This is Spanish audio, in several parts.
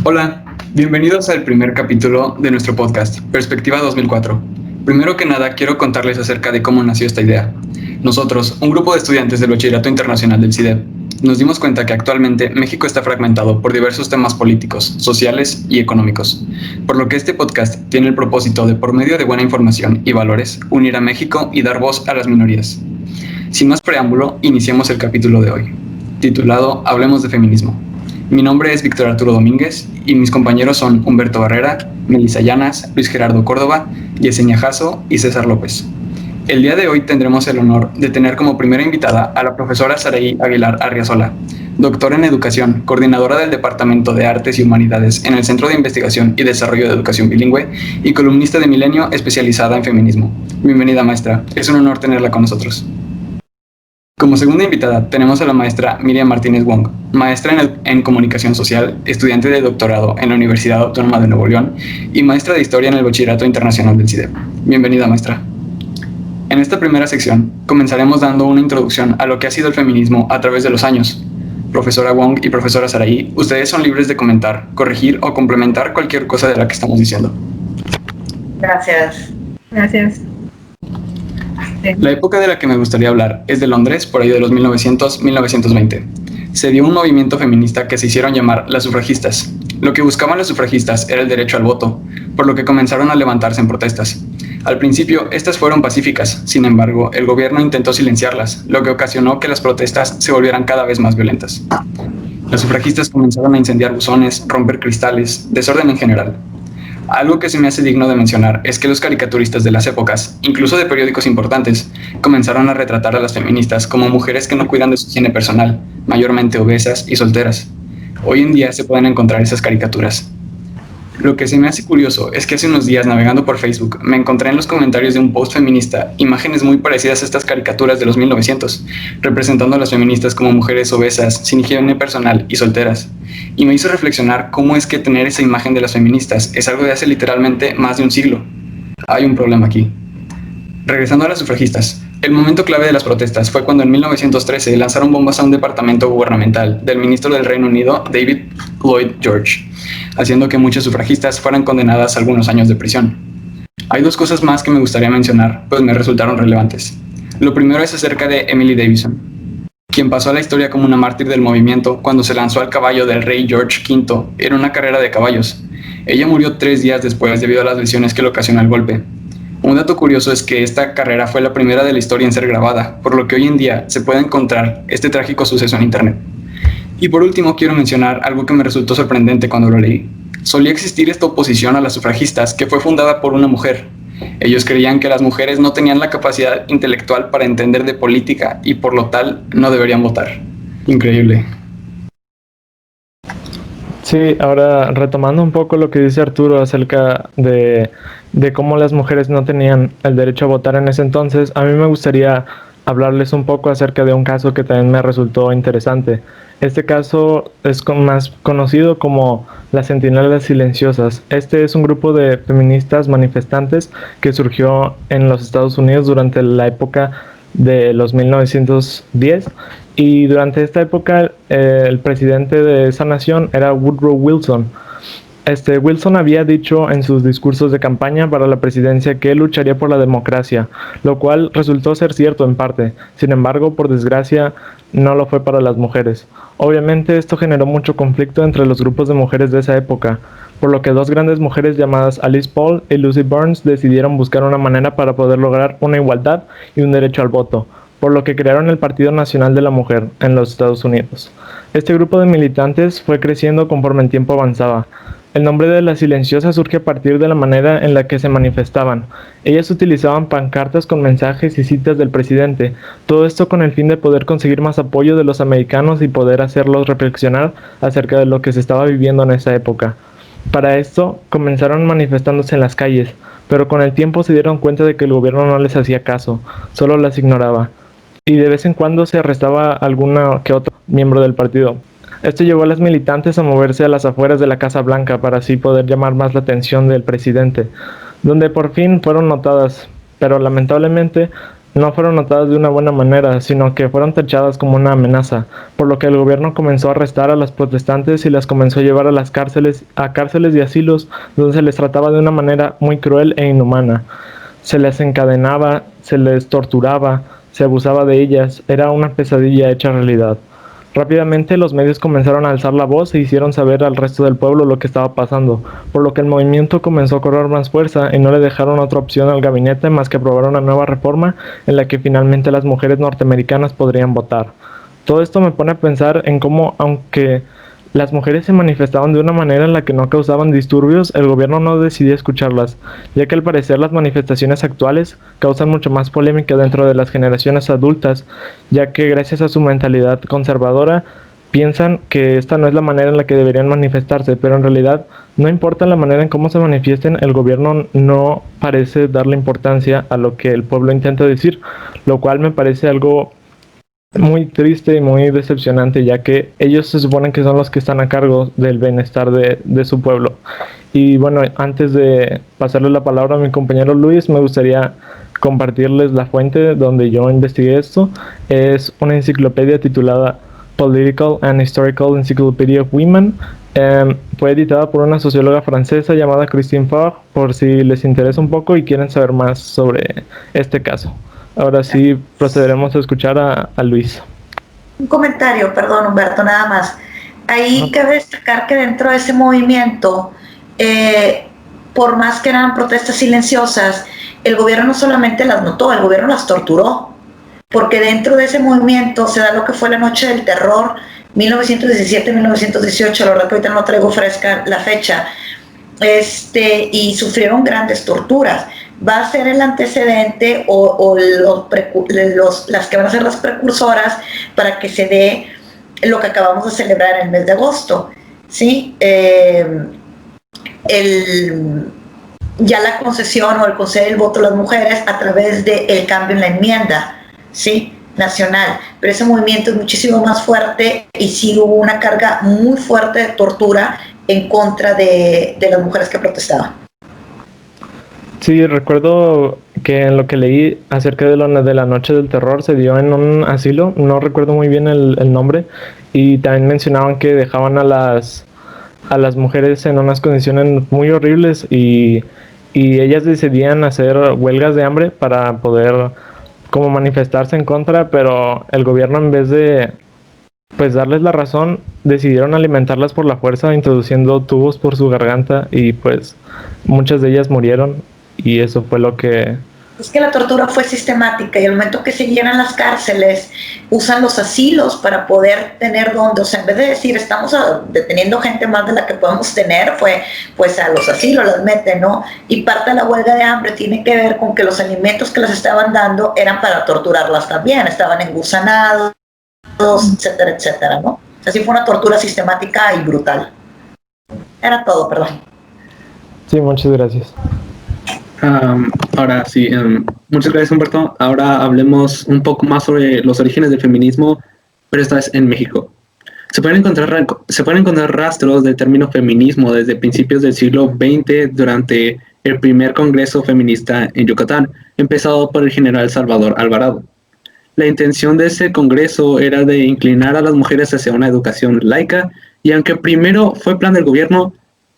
Hola, bienvenidos al primer capítulo de nuestro podcast, Perspectiva 2004. Primero que nada, quiero contarles acerca de cómo nació esta idea. Nosotros, un grupo de estudiantes del Bachillerato Internacional del CIDEB, nos dimos cuenta que actualmente México está fragmentado por diversos temas políticos, sociales y económicos, por lo que este podcast tiene el propósito de, por medio de buena información y valores, unir a México y dar voz a las minorías. Sin más preámbulo, iniciemos el capítulo de hoy, titulado Hablemos de Feminismo. Mi nombre es Víctor Arturo Domínguez y mis compañeros son Humberto Barrera, Melissa Llanas, Luis Gerardo Córdoba, Yesenia Jasso y César López. El día de hoy tendremos el honor de tener como primera invitada a la profesora Saraí Aguilar Arriazola, doctora en Educación, coordinadora del Departamento de Artes y Humanidades en el Centro de Investigación y Desarrollo de Educación Bilingüe y columnista de Milenio especializada en feminismo. Bienvenida, maestra. Es un honor tenerla con nosotros. Como segunda invitada tenemos a la maestra Miriam Martínez Wong, maestra en Comunicación Social, estudiante de doctorado en la Universidad Autónoma de Nuevo León y maestra de Historia en el Bachillerato Internacional del CIDEB. Bienvenida, maestra. En esta primera sección comenzaremos dando una introducción a lo que ha sido el feminismo a través de los años. Profesora Wong y profesora Saraí, ustedes son libres de comentar, corregir o complementar cualquier cosa de la que estamos diciendo. Gracias. La época de la que me gustaría hablar es de Londres, por ahí de los 1900-1920. Se dio un movimiento feminista que se hicieron llamar las sufragistas. Lo que buscaban las sufragistas era el derecho al voto, por lo que comenzaron a levantarse en protestas. Al principio, estas fueron pacíficas, sin embargo, el gobierno intentó silenciarlas, lo que ocasionó que las protestas se volvieran cada vez más violentas. Las sufragistas comenzaron a incendiar buzones, romper cristales, desorden en general. Algo que se me hace digno de mencionar es que los caricaturistas de las épocas, incluso de periódicos importantes, comenzaron a retratar a las feministas como mujeres que no cuidan de su higiene personal, mayormente obesas y solteras. Hoy en día se pueden encontrar esas caricaturas. Lo que se me hace curioso es que hace unos días, navegando por Facebook, me encontré en los comentarios de un post feminista imágenes muy parecidas a estas caricaturas de los 1900, representando a las feministas como mujeres obesas, sin higiene personal y solteras. Y me hizo reflexionar cómo es que tener esa imagen de las feministas es algo de hace literalmente más de un siglo. Hay un problema aquí. Regresando a las sufragistas, el momento clave de las protestas fue cuando en 1913 lanzaron bombas a un departamento gubernamental del ministro del Reino Unido, David Lloyd George, haciendo que muchas sufragistas fueran condenadas a algunos años de prisión. Hay dos cosas más que me gustaría mencionar, pues me resultaron relevantes. Lo primero es acerca de Emily Davison, quien pasó a la historia como una mártir del movimiento cuando se lanzó al caballo del rey George V en una carrera de caballos. Ella murió 3 días después debido a las lesiones que le ocasionó el golpe. Un dato curioso es que esta carrera fue la primera de la historia en ser grabada, por lo que hoy en día se puede encontrar este trágico suceso en internet. Y por último quiero mencionar algo que me resultó sorprendente cuando lo leí. Solía existir esta oposición a las sufragistas que fue fundada por una mujer. Ellos creían que las mujeres no tenían la capacidad intelectual para entender de política y por lo tal no deberían votar. Increíble. Sí, ahora retomando un poco lo que dice Arturo acerca de cómo las mujeres no tenían el derecho a votar en ese entonces, a mí me gustaría hablarles un poco acerca de un caso que también me resultó interesante. Este caso es más conocido como las Centinelas Silenciosas. Este es un grupo de feministas manifestantes que surgió en los Estados Unidos durante la época de los 1910 y durante esta época el presidente de esa nación era Woodrow Wilson. Wilson había dicho en sus discursos de campaña para la presidencia que él lucharía por la democracia, lo cual resultó ser cierto en parte. Sin embargo, por desgracia, no lo fue para las mujeres. Obviamente esto generó mucho conflicto entre los grupos de mujeres de esa época, por lo que dos grandes mujeres llamadas Alice Paul y Lucy Burns decidieron buscar una manera para poder lograr una igualdad y un derecho al voto, por lo que crearon el Partido Nacional de la Mujer en los Estados Unidos. Este grupo de militantes fue creciendo conforme el tiempo avanzaba. El nombre de las silenciosas surge a partir de la manera en la que se manifestaban. Ellas utilizaban pancartas con mensajes y citas del presidente, todo esto con el fin de poder conseguir más apoyo de los americanos y poder hacerlos reflexionar acerca de lo que se estaba viviendo en esa época. Para esto, comenzaron manifestándose en las calles, pero con el tiempo se dieron cuenta de que el gobierno no les hacía caso, solo las ignoraba, y de vez en cuando se arrestaba a alguno que otro miembro del partido. Esto llevó a las militantes a moverse a las afueras de la Casa Blanca para así poder llamar más la atención del presidente, donde por fin fueron notadas, pero lamentablemente no fueron notadas de una buena manera, sino que fueron tachadas como una amenaza, por lo que el gobierno comenzó a arrestar a las protestantes y las comenzó a llevar a las cárceles y asilos, donde se les trataba de una manera muy cruel e inhumana. Se les encadenaba, se les torturaba, se abusaba de ellas, era una pesadilla hecha realidad. Rápidamente los medios comenzaron a alzar la voz e hicieron saber al resto del pueblo lo que estaba pasando, por lo que el movimiento comenzó a cobrar más fuerza y no le dejaron otra opción al gabinete más que aprobar una nueva reforma en la que finalmente las mujeres norteamericanas podrían votar. Todo esto me pone a pensar en cómo, aunque las mujeres se manifestaban de una manera en la que no causaban disturbios, el gobierno no decidía escucharlas, ya que al parecer las manifestaciones actuales causan mucho más polémica dentro de las generaciones adultas, ya que gracias a su mentalidad conservadora piensan que esta no es la manera en la que deberían manifestarse, pero en realidad no importa la manera en cómo se manifiesten, el gobierno no parece darle importancia a lo que el pueblo intenta decir, lo cual me parece algo muy triste y muy decepcionante, ya que ellos se suponen que son los que están a cargo del bienestar de su pueblo. Y bueno, antes de pasarle la palabra a mi compañero Luis, me gustaría compartirles la fuente donde yo investigué esto. Es una enciclopedia titulada Political and Historical Encyclopedia of Women. Fue editada por una socióloga francesa llamada Christine Faure, por si les interesa un poco y quieren saber más sobre este caso. Ahora sí procederemos a escuchar a Luis. Un comentario, perdón, Humberto, nada más. Ahí cabe destacar que dentro de ese movimiento, por más que eran protestas silenciosas, el gobierno no solamente las notó, el gobierno las torturó, porque dentro de ese movimiento se da lo que fue la Noche del Terror, 1917-1918, la verdad que ahorita no traigo fresca la fecha, y sufrieron grandes torturas. Va a ser el antecedente o las que van a ser las precursoras para que se dé lo que acabamos de celebrar en el mes de agosto, ¿sí? Ya la concesión o el conceder el voto a las mujeres a través del cambio en la enmienda, ¿sí?, nacional, pero ese movimiento es muchísimo más fuerte y sí hubo una carga muy fuerte de tortura en contra de las mujeres que protestaban. Sí, recuerdo que en lo que leí acerca de la Noche del Terror se dio en un asilo, no recuerdo muy bien el nombre, y también mencionaban que dejaban a las mujeres en unas condiciones muy horribles y ellas decidían hacer huelgas de hambre para poder como manifestarse en contra, pero el gobierno, en vez de pues darles la razón, decidieron alimentarlas por la fuerza introduciendo tubos por su garganta y pues muchas de ellas murieron. Y eso fue lo que... Es que la tortura fue sistemática y al momento que se llenan las cárceles, usan los asilos para poder tener donde, o sea, en vez de decir estamos deteniendo gente más de la que podemos tener, fue pues a los asilos las meten, ¿no? Y parte de la huelga de hambre tiene que ver con que los alimentos que les estaban dando eran para torturarlas también, estaban engusanados, etcétera, etcétera, ¿no? Así fue una tortura sistemática y brutal. Era todo, perdón. Sí, muchas gracias. Ahora sí, muchas gracias, Humberto. Ahora hablemos un poco más sobre los orígenes del feminismo, pero esta vez en México. Se pueden encontrar rastros del término feminismo desde principios del siglo XX durante el primer Congreso Feminista en Yucatán, empezado por el general Salvador Alvarado. La intención de ese congreso era de inclinar a las mujeres hacia una educación laica, y aunque primero fue plan del gobierno,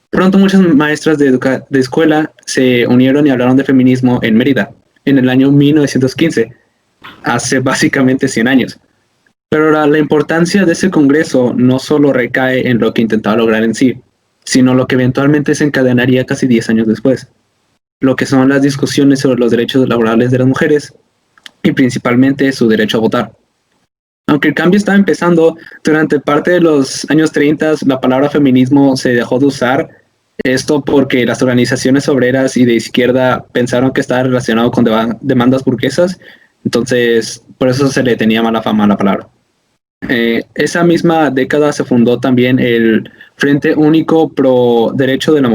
pronto muchas maestras de escuela se unieron y hablaron de feminismo en Mérida, en el año 1915, hace básicamente 100 años. Pero la importancia de ese congreso no solo recae en lo que intentaba lograr en sí, sino lo que eventualmente se encadenaría casi 10 años después, lo que son las discusiones sobre los derechos laborales de las mujeres y principalmente su derecho a votar. Aunque el cambio estaba empezando, durante parte de los años 30 la palabra feminismo se dejó de usar. Esto porque las organizaciones obreras y de izquierda pensaron que estaba relacionado con demandas burguesas, entonces por eso se le tenía mala fama a la palabra. Esa misma década se fundó también el Frente Único pro Derechos de la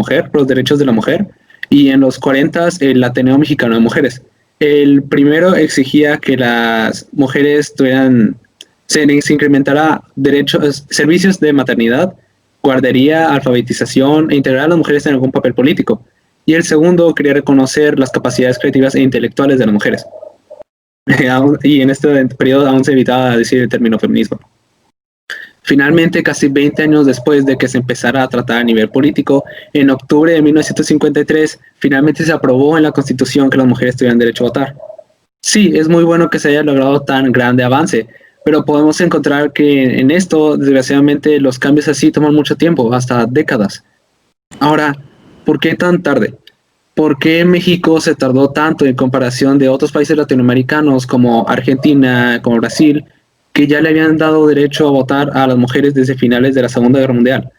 Mujer, y en los 40 el Ateneo Mexicano de Mujeres. El primero exigía que las mujeres se incrementara servicios de maternidad, guardería, alfabetización e integrar a las mujeres en algún papel político. Y el segundo quería reconocer las capacidades creativas e intelectuales de las mujeres. y en este periodo aún se evitaba decir el término feminismo. Finalmente, casi 20 años después de que se empezara a tratar a nivel político, en octubre de 1953, finalmente se aprobó en la Constitución que las mujeres tuvieran derecho a votar. Sí, es muy bueno que se haya logrado tan grande avance, pero podemos encontrar que en esto, desgraciadamente, los cambios así toman mucho tiempo, hasta décadas. Ahora, ¿por qué tan tarde? ¿Por qué México se tardó tanto en comparación de otros países latinoamericanos como Argentina, como Brasil, que ya le habían dado derecho a votar a las mujeres desde finales de la Segunda Guerra Mundial?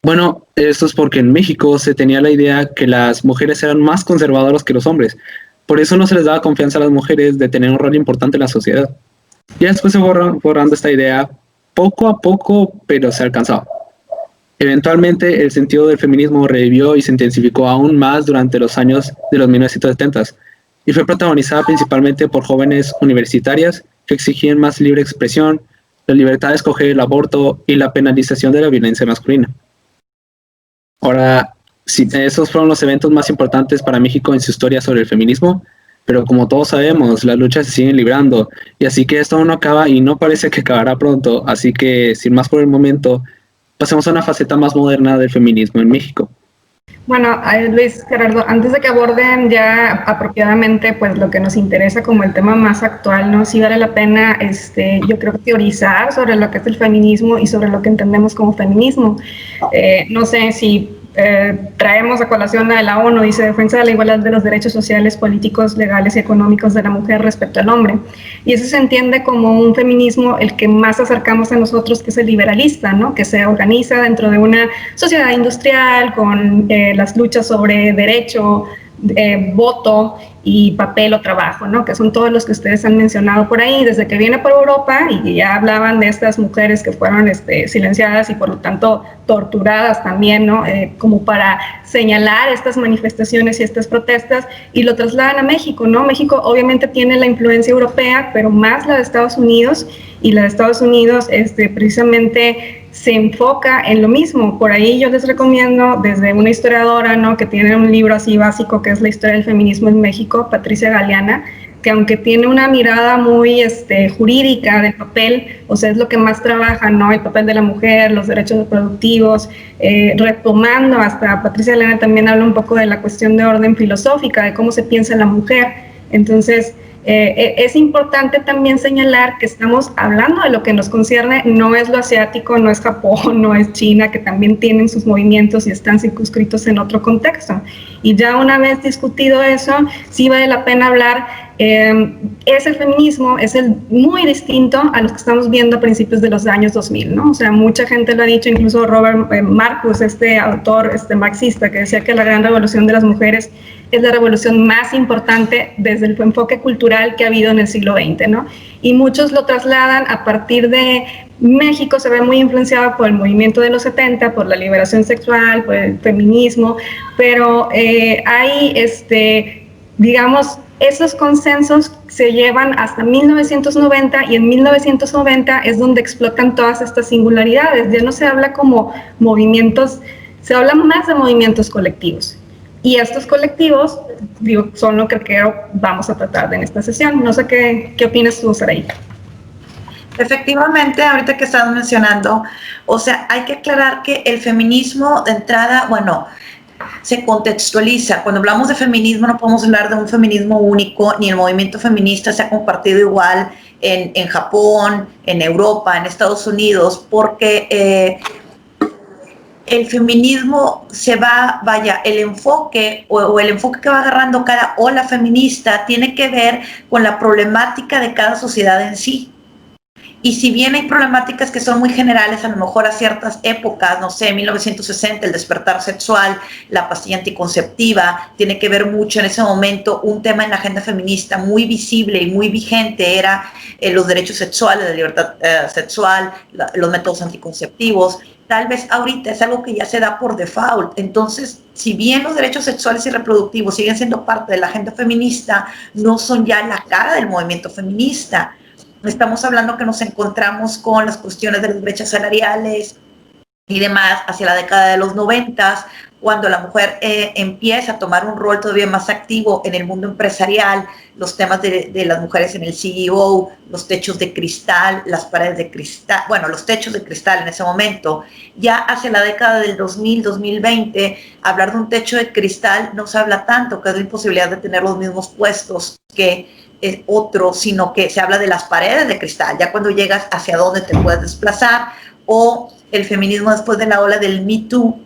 Bueno, esto es porque en México se tenía la idea que las mujeres eran más conservadoras que los hombres. Por eso no se les daba confianza a las mujeres de tener un rol importante en la sociedad. Ya después se borrando esta idea, poco a poco, pero se alcanzaba. Eventualmente, el sentido del feminismo revivió y se intensificó aún más durante los años de los 1970 y fue protagonizada principalmente por jóvenes universitarias que exigían más libre expresión, la libertad de escoger el aborto y la penalización de la violencia masculina. Ahora, sí, esos fueron los eventos más importantes para México en su historia sobre el feminismo, pero como todos sabemos, las luchas se siguen librando, y así que esto aún no acaba y no parece que acabará pronto, así que sin más por el momento, pasemos a una faceta más moderna del feminismo en México. Bueno, Luis, Gerardo, antes de que aborden ya apropiadamente pues lo que nos interesa como el tema más actual, ¿no? Sí vale la pena, yo creo, teorizar sobre lo que es el feminismo y sobre lo que entendemos como feminismo. No sé si traemos a colación a la ONU, dice defensa de la igualdad de los derechos sociales, políticos, legales y económicos de la mujer respecto al hombre. Y eso se entiende como un feminismo el que más acercamos a nosotros, que es el liberalista, ¿no? Que se organiza dentro de una sociedad industrial con las luchas sobre derecho, voto y papel o trabajo, ¿no? Que son todos los que ustedes han mencionado por ahí, desde que viene por Europa y ya hablaban de estas mujeres que fueron silenciadas y por lo tanto torturadas también, ¿no? Como para señalar estas manifestaciones y estas protestas, y lo trasladan a México, ¿no? México obviamente tiene la influencia europea, pero más la de Estados Unidos, y la de Estados Unidos precisamente se enfoca en lo mismo. Por ahí yo les recomiendo desde una historiadora, ¿no? Que tiene un libro así básico que es La historia del feminismo en México, Patricia Galeana, que aunque tiene una mirada muy jurídica del papel, o sea, es lo que más trabaja, ¿no? El papel de la mujer, los derechos reproductivos, retomando hasta Patricia Galeana también habla un poco de la cuestión de orden filosófica, de cómo se piensa en la mujer. Entonces, es importante también señalar que estamos hablando de lo que nos concierne, no es lo asiático, no es Japón, no es China, que también tienen sus movimientos y están circunscritos en otro contexto. Y ya una vez discutido eso, sí vale la pena hablar, ese feminismo es muy distinto a los que estamos viendo a principios de los años 2000, ¿no? O sea, mucha gente lo ha dicho, incluso Robert Marcus, autor marxista, que decía que la gran revolución de las mujeres es la revolución más importante desde el enfoque cultural que ha habido en el siglo XX, ¿no? Y muchos lo trasladan a partir de México, se ve muy influenciado por el movimiento de los 70, por la liberación sexual, por el feminismo, pero hay, digamos, esos consensos se llevan hasta 1990, y en 1990 es donde explotan todas estas singularidades. Ya no se habla como movimientos, se habla más de movimientos colectivos. Y estos colectivos, digo, son lo que creo vamos a tratar en esta sesión. No sé qué opinas tú, Saraí. Efectivamente, ahorita que estás mencionando, o sea, hay que aclarar que el feminismo de entrada, bueno, se contextualiza. Cuando hablamos de feminismo no podemos hablar de un feminismo único, ni el movimiento feminista se ha compartido igual en Japón, en Europa, en Estados Unidos, porque el feminismo se va, el enfoque o el enfoque que va agarrando cada ola feminista tiene que ver con la problemática de cada sociedad en sí. Y si bien hay problemáticas que son muy generales, a lo mejor a ciertas épocas, no sé, 1960, el despertar sexual, la pastilla anticonceptiva, tiene que ver mucho en ese momento. Un tema en la agenda feminista muy visible y muy vigente era los derechos sexuales, la libertad sexual, los métodos anticonceptivos. Tal vez ahorita es algo que ya se da por default. Entonces, si bien los derechos sexuales y reproductivos siguen siendo parte de la agenda feminista, no son ya la cara del movimiento feminista. Estamos hablando que nos encontramos con las cuestiones de las brechas salariales y demás hacia la década de los 90, cuando la mujer empieza a tomar un rol todavía más activo en el mundo empresarial, los temas de las mujeres en el CEO, los techos de cristal, las paredes de cristal, bueno, los techos de cristal en ese momento. Ya hacia la década del 2000, 2020, hablar de un techo de cristal no se habla tanto, que es la imposibilidad de tener los mismos puestos que otro, sino que se habla de las paredes de cristal, ya cuando llegas hacia dónde te puedes desplazar, o el feminismo después de la ola del Me Too,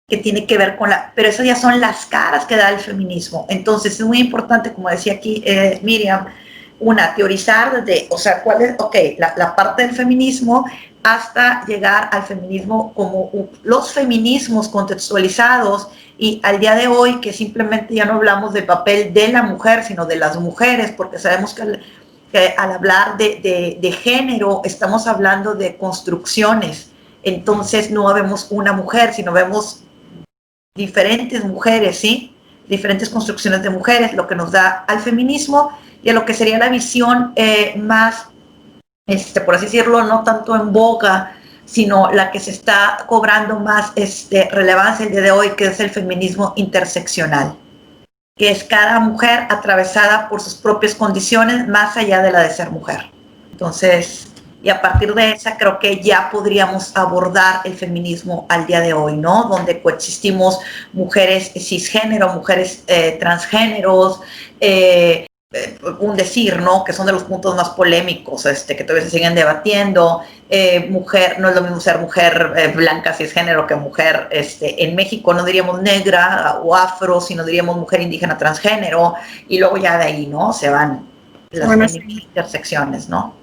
que tiene que ver con pero esas ya son las caras que da el feminismo. Entonces es muy importante, como decía aquí Miriam, teorizar desde, o sea, cuál es, la parte del feminismo hasta llegar al feminismo como los feminismos contextualizados, y al día de hoy que simplemente ya no hablamos del papel de la mujer, sino de las mujeres, porque sabemos que al hablar de género estamos hablando de construcciones. Entonces no vemos una mujer, sino vemos diferentes mujeres, ¿sí? Diferentes construcciones de mujeres, lo que nos da al feminismo y a lo que sería la visión más, por así decirlo, no tanto en boga, sino la que se está cobrando más relevancia el día de hoy, que es el feminismo interseccional, que es cada mujer atravesada por sus propias condiciones más allá de la de ser mujer. Entonces, y a partir de esa creo que ya podríamos abordar el feminismo al día de hoy, ¿no? Donde coexistimos mujeres cisgénero, mujeres transgéneros, un decir, ¿no? Que son de los puntos más polémicos, que todavía se siguen debatiendo. Mujer, no es lo mismo ser mujer blanca cisgénero que mujer, en México no diríamos negra o afro, sino diríamos mujer indígena transgénero, y luego ya de ahí, ¿no? Se van las intersecciones, ¿no?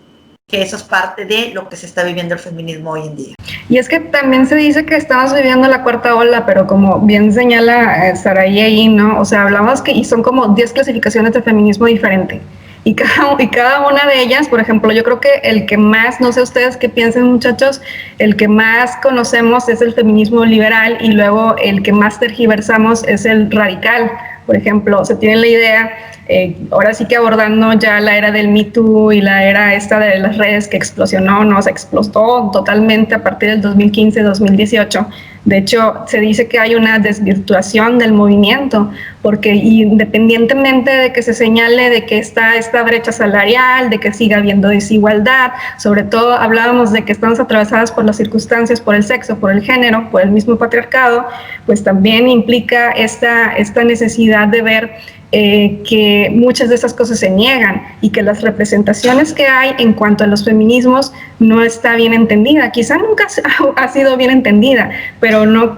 Que eso es parte de lo que se está viviendo el feminismo hoy en día. Y es que también se dice que estamos viviendo la cuarta ola, pero como bien señala Saraí ahí, ¿no? O sea, hablamos y son como 10 clasificaciones de feminismo diferente. Y cada una de ellas, por ejemplo, yo creo que el que más, no sé ustedes qué piensen, muchachos, el que más conocemos es el feminismo liberal, y luego el que más tergiversamos es el radical. Por ejemplo, se tiene la idea, ahora sí que abordando ya la era del Me Too y la era esta de las redes que explosionó, ¿no? Se explotó totalmente a partir del 2015-2018. De hecho, se dice que hay una desvirtuación del movimiento, porque independientemente de que se señale de que está esta brecha salarial, de que siga habiendo desigualdad, sobre todo hablábamos de que estamos atravesadas por las circunstancias, por el sexo, por el género, por el mismo patriarcado, pues también implica esta necesidad de ver que muchas de esas cosas se niegan, y que las representaciones que hay en cuanto a los feminismos no está bien entendida. Quizá nunca ha sido bien entendida, pero no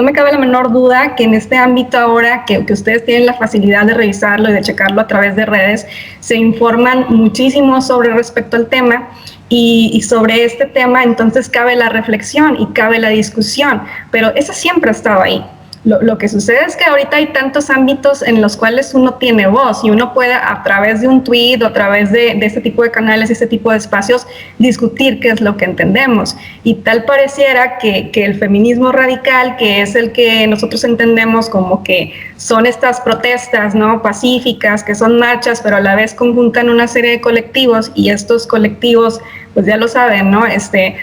me cabe la menor duda que en este ámbito ahora que ustedes tienen la facilidad de revisarlo y de checarlo a través de redes, se informan muchísimo sobre respecto al tema. Y sobre este tema entonces cabe la reflexión y cabe la discusión, pero eso siempre ha estado ahí. Lo que sucede es que ahorita hay tantos ámbitos en los cuales uno tiene voz, y uno puede a través de un tweet o a través de este tipo de canales y este tipo de espacios discutir qué es lo que entendemos. Y tal pareciera que el feminismo radical, que es el que nosotros entendemos como que son estas protestas, ¿no?, pacíficas, que son marchas, pero a la vez conjuntan una serie de colectivos, y estos colectivos, pues ya lo saben, ¿no?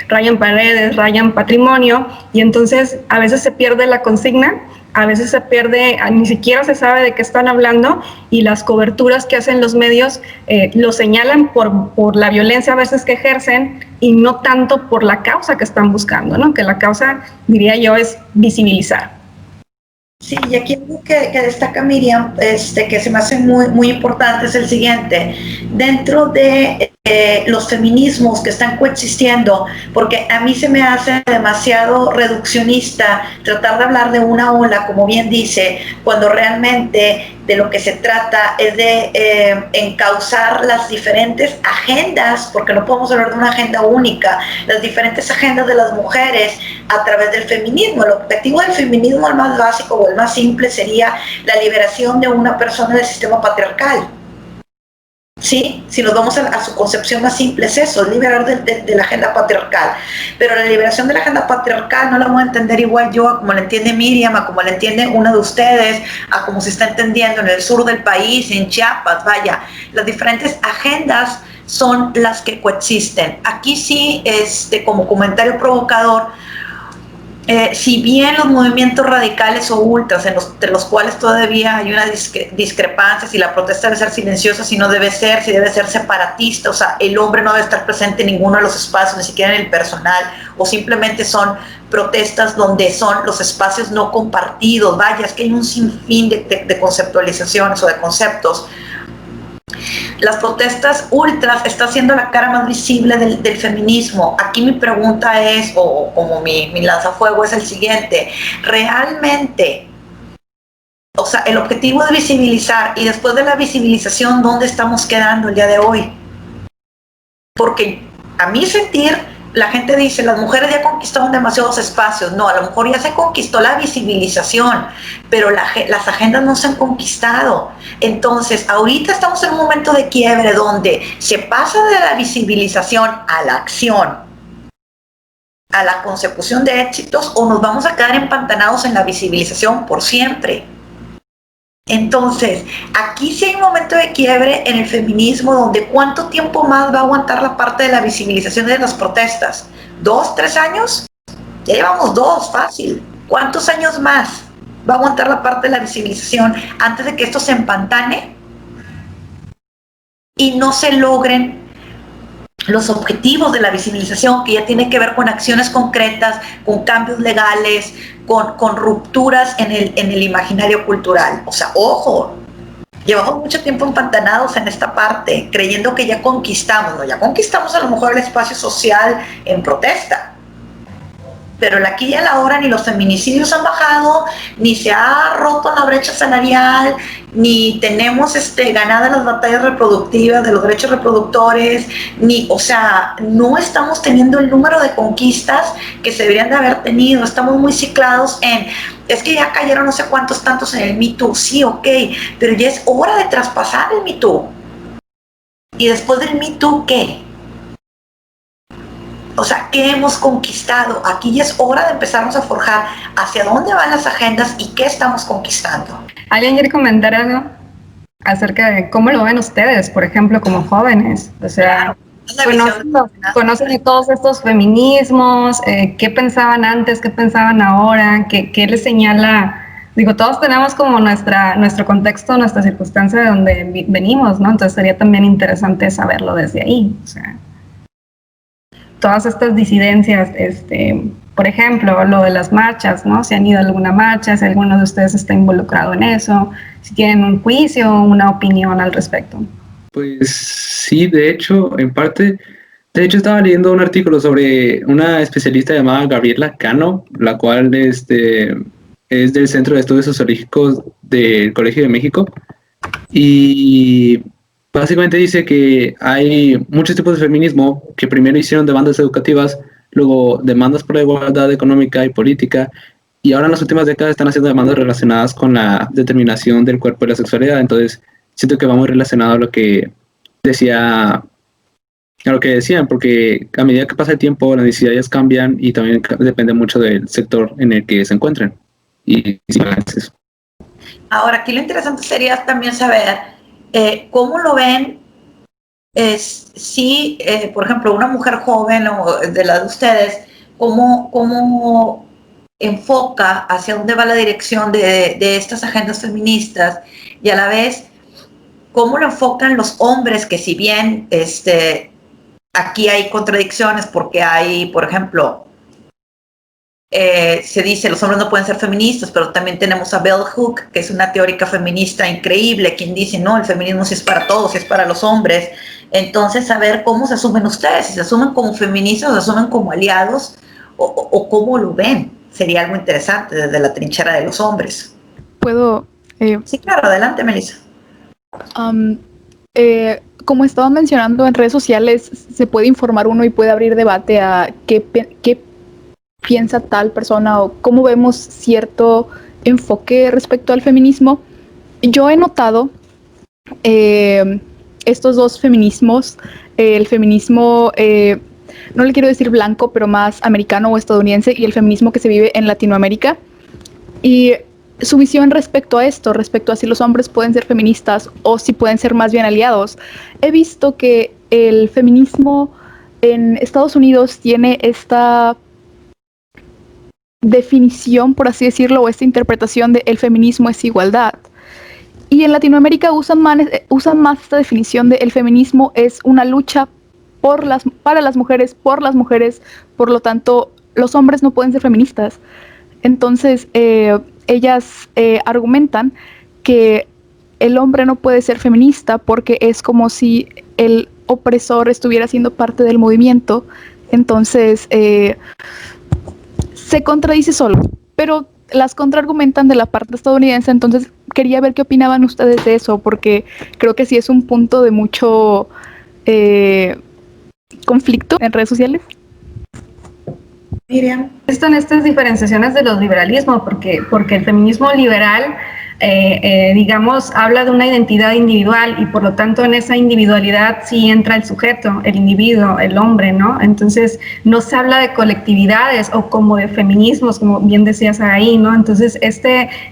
Rayan paredes, rayan patrimonio, y entonces a veces se pierde la consigna, a veces se pierde, ni siquiera se sabe de qué están hablando, y las coberturas que hacen los medios lo señalan por la violencia a veces que ejercen, y no tanto por la causa que están buscando, ¿no? Que la causa, diría yo, es visibilizar. Sí, y aquí algo que destaca Miriam, que se me hace muy, muy importante, es el siguiente. Dentro de los feminismos que están coexistiendo, porque a mí se me hace demasiado reduccionista tratar de hablar de una ola, como bien dice, cuando realmente de lo que se trata es de encauzar las diferentes agendas, porque no podemos hablar de una agenda única, las diferentes agendas de las mujeres a través del feminismo. El objetivo del feminismo, el más básico o el más simple, sería la liberación de una persona del sistema patriarcal. Sí, si nos vamos a su concepción más simple, es eso, es liberar de la agenda patriarcal. Pero la liberación de la agenda patriarcal no la voy a entender igual yo a como la entiende Miriam, a como la entiende una de ustedes, a como se está entendiendo en el sur del país, en Chiapas. Vaya, las diferentes agendas son las que coexisten. Aquí sí, como comentario provocador, si bien los movimientos radicales o ultras, entre los cuales todavía hay una discrepancia, si la protesta debe ser silenciosa, si no debe ser, si debe ser separatista, o sea, el hombre no debe estar presente en ninguno de los espacios, ni siquiera en el personal, o simplemente son protestas donde son los espacios no compartidos. Vaya, es que hay un sinfín de conceptualizaciones o de conceptos. Las protestas ultras están siendo la cara más visible del feminismo. Aquí mi pregunta es, o como mi lanzafuego es el siguiente: ¿realmente, o sea, el objetivo es visibilizar, y después de la visibilización, dónde estamos quedando el día de hoy? Porque a mi sentir, la gente dice, las mujeres ya conquistaron demasiados espacios. No, a lo mejor ya se conquistó la visibilización, pero las agendas no se han conquistado. Entonces, ahorita estamos en un momento de quiebre donde se pasa de la visibilización a la acción, a la consecución de éxitos, o nos vamos a quedar empantanados en la visibilización por siempre. Entonces, aquí sí hay un momento de quiebre en el feminismo, donde ¿cuánto tiempo más va a aguantar la parte de la visibilización de las protestas? ¿2, 3 años? Ya llevamos 2, fácil. ¿Cuántos años más va a aguantar la parte de la visibilización antes de que esto se empantane y no se logren los objetivos de la visibilización, que ya tiene que ver con acciones concretas, con cambios legales, con rupturas en el imaginario cultural? O sea, ojo, llevamos mucho tiempo empantanados en esta parte, creyendo que ya conquistamos, ¿no? Ya conquistamos a lo mejor el espacio social en protesta, pero la aquí y a la hora ni los feminicidios han bajado, ni se ha roto la brecha salarial, ni tenemos ganadas las batallas reproductivas de los derechos reproductores, o sea, no estamos teniendo el número de conquistas que se deberían de haber tenido. Estamos muy ciclados en, es que ya cayeron no sé cuántos tantos en el Me Too. Sí, ok, pero ya es hora de traspasar el Me Too. Y después del Me Too, ¿qué? O sea, ¿qué hemos conquistado? Aquí ya es hora de empezarnos a forjar hacia dónde van las agendas y qué estamos conquistando. ¿Alguien quiere comentar algo acerca de cómo lo ven ustedes, por ejemplo, como jóvenes? O sea, conocen de todos estos feminismos, ¿qué pensaban antes, qué pensaban ahora, qué les señala? Digo, todos tenemos como nuestro contexto, nuestra circunstancia de donde venimos, ¿no? Entonces sería también interesante saberlo desde ahí. O sea, todas estas disidencias, por ejemplo, lo de las marchas, ¿no? Si han ido a alguna marcha, si alguno de ustedes está involucrado en eso, si tienen un juicio o una opinión al respecto. Pues sí, de hecho, en parte, de hecho estaba leyendo un artículo sobre una especialista llamada Gabriela Cano, la cual es del Centro de Estudios Sociológicos del Colegio de México, y básicamente dice que hay muchos tipos de feminismo que primero hicieron demandas educativas, luego demandas por la igualdad económica y política, y ahora en las últimas décadas están haciendo demandas relacionadas con la determinación del cuerpo y la sexualidad. Entonces siento que va muy relacionado a lo que decían, porque a medida que pasa el tiempo las necesidades cambian y también depende mucho del sector en el que se encuentren. Y eso. Ahora, aquí lo interesante sería también saber cómo lo ven, si, por ejemplo, una mujer joven o de la de ustedes, cómo enfoca hacia dónde va la dirección de estas agendas feministas, y a la vez cómo lo enfocan los hombres, que si bien aquí hay contradicciones, porque hay, por ejemplo, se dice los hombres no pueden ser feministas, pero también tenemos a Bell Hooks, que es una teórica feminista increíble, quien dice, no, el feminismo sí es para todos, sí es para los hombres. Entonces, saber cómo se asumen ustedes, si se asumen como feministas o se asumen como aliados, o cómo lo ven, sería algo interesante desde la trinchera de los hombres. ¿Puedo? Sí, claro, adelante, Melissa. Como estaba mencionando, en redes sociales se puede informar uno y puede abrir debate a qué piensa tal persona o cómo vemos cierto enfoque respecto al feminismo. Yo he notado estos dos feminismos, el feminismo, no le quiero decir blanco, pero más americano o estadounidense, y el feminismo que se vive en Latinoamérica, y su visión respecto a esto, respecto a si los hombres pueden ser feministas o si pueden ser más bien aliados. He visto que el feminismo en Estados Unidos tiene esta definición, por así decirlo, o esta interpretación de el feminismo es igualdad. Y en Latinoamérica usan más esta definición de el feminismo es una lucha para las mujeres, por lo tanto, los hombres no pueden ser feministas. Entonces, ellas argumentan que el hombre no puede ser feminista porque es como si el opresor estuviera siendo parte del movimiento. Entonces, se contradice solo, pero las contraargumentan de la parte estadounidense. Entonces, quería ver qué opinaban ustedes de eso, porque creo que sí es un punto de mucho conflicto en redes sociales. Miriam. Esto en estas diferenciaciones de los liberalismos, porque el feminismo liberal, digamos, habla de una identidad individual y por lo tanto en esa individualidad sí entra el sujeto, el individuo, el hombre, ¿no? Entonces no se habla de colectividades o como de feminismos, como bien decías ahí, ¿no? Entonces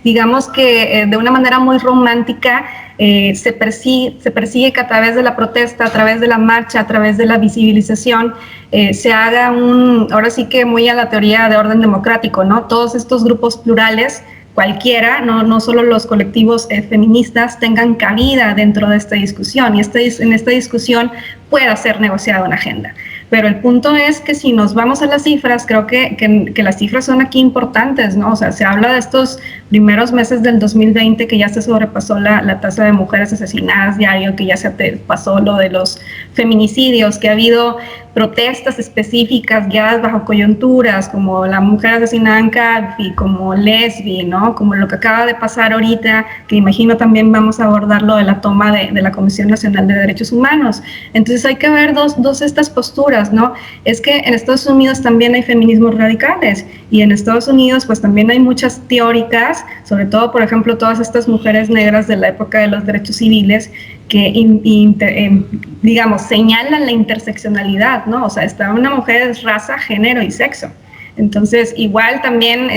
digamos que de una manera muy romántica se persigue que a través de la protesta, a través de la marcha, a través de la visibilización, se haga ahora sí que muy a la teoría de orden democrático, ¿no? Todos estos grupos plurales, cualquiera, no solo los colectivos feministas, tengan cabida dentro de esta discusión y en esta discusión pueda ser negociada una agenda. Pero el punto es que si nos vamos a las cifras, creo que las cifras son aquí importantes, ¿no? O sea, se habla de estos primeros meses del 2020 que ya se sobrepasó la tasa de mujeres asesinadas diario, que ya se pasó lo de los feminicidios, que ha habido protestas específicas guiadas bajo coyunturas, como la mujer asesinada en Calvi, como Lesbi, ¿no? Como lo que acaba de pasar ahorita, que imagino también vamos a abordar lo de la toma de la Comisión Nacional de Derechos Humanos. Entonces hay que ver dos estas posturas, ¿no? Es que en Estados Unidos también hay feminismos radicales y en Estados Unidos pues también hay muchas teóricas, sobre todo, por ejemplo, todas estas mujeres negras de la época de los derechos civiles que, digamos, señalan la interseccionalidad, ¿no? O sea, está una mujer es raza, género y sexo. Entonces, igual también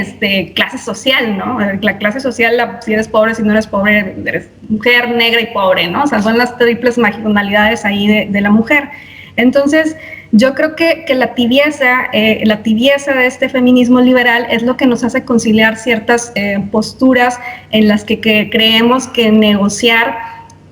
clase social, ¿no? La clase social, si eres pobre, si no eres pobre, eres mujer, negra y pobre, ¿no? O sea, son las triples marginalidades ahí de la mujer. Entonces, yo creo que la tibieza de este feminismo liberal es lo que nos hace conciliar ciertas posturas en las que creemos que negociar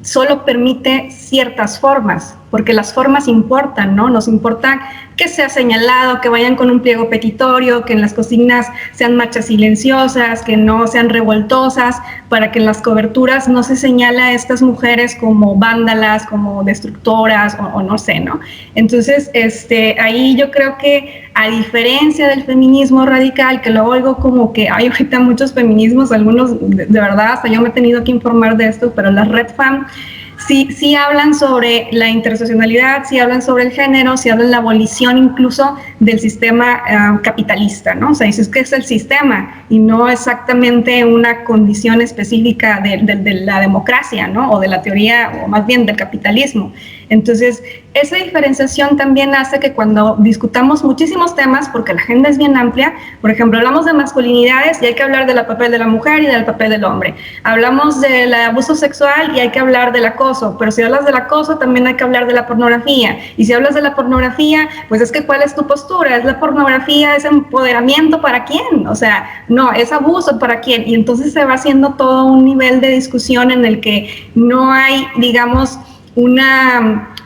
solo permite ciertas formas, porque las formas importan, ¿no? Nos importa que sea señalado, que vayan con un pliego petitorio, que en las consignas sean marchas silenciosas, que no sean revoltosas, para que en las coberturas no se señale a estas mujeres como vándalas, como destructoras o no sé, ¿no? Entonces, ahí yo creo que a diferencia del feminismo radical, que lo oigo como que hay ahorita muchos feminismos, algunos de verdad, hasta yo me he tenido que informar de esto, pero las Red Fam sí hablan sobre la interseccionalidad, sí hablan sobre el género, sí hablan de la abolición incluso del sistema capitalista, ¿no? O sea, dices que es el sistema y no exactamente una condición específica de la democracia, ¿no? O de la teoría, o más bien del capitalismo. Entonces, esa diferenciación también hace que cuando discutamos muchísimos temas, porque la agenda es bien amplia, por ejemplo, hablamos de masculinidades y hay que hablar del papel de la mujer y del papel del hombre. Hablamos del abuso sexual y hay que hablar del acoso, pero si hablas del acoso también hay que hablar de la pornografía. Y si hablas de la pornografía, pues es que ¿cuál es tu postura? ¿Es la pornografía, es empoderamiento para quién? O sea, no, es abuso para quién. Y entonces se va haciendo todo un nivel de discusión en el que no hay, digamos,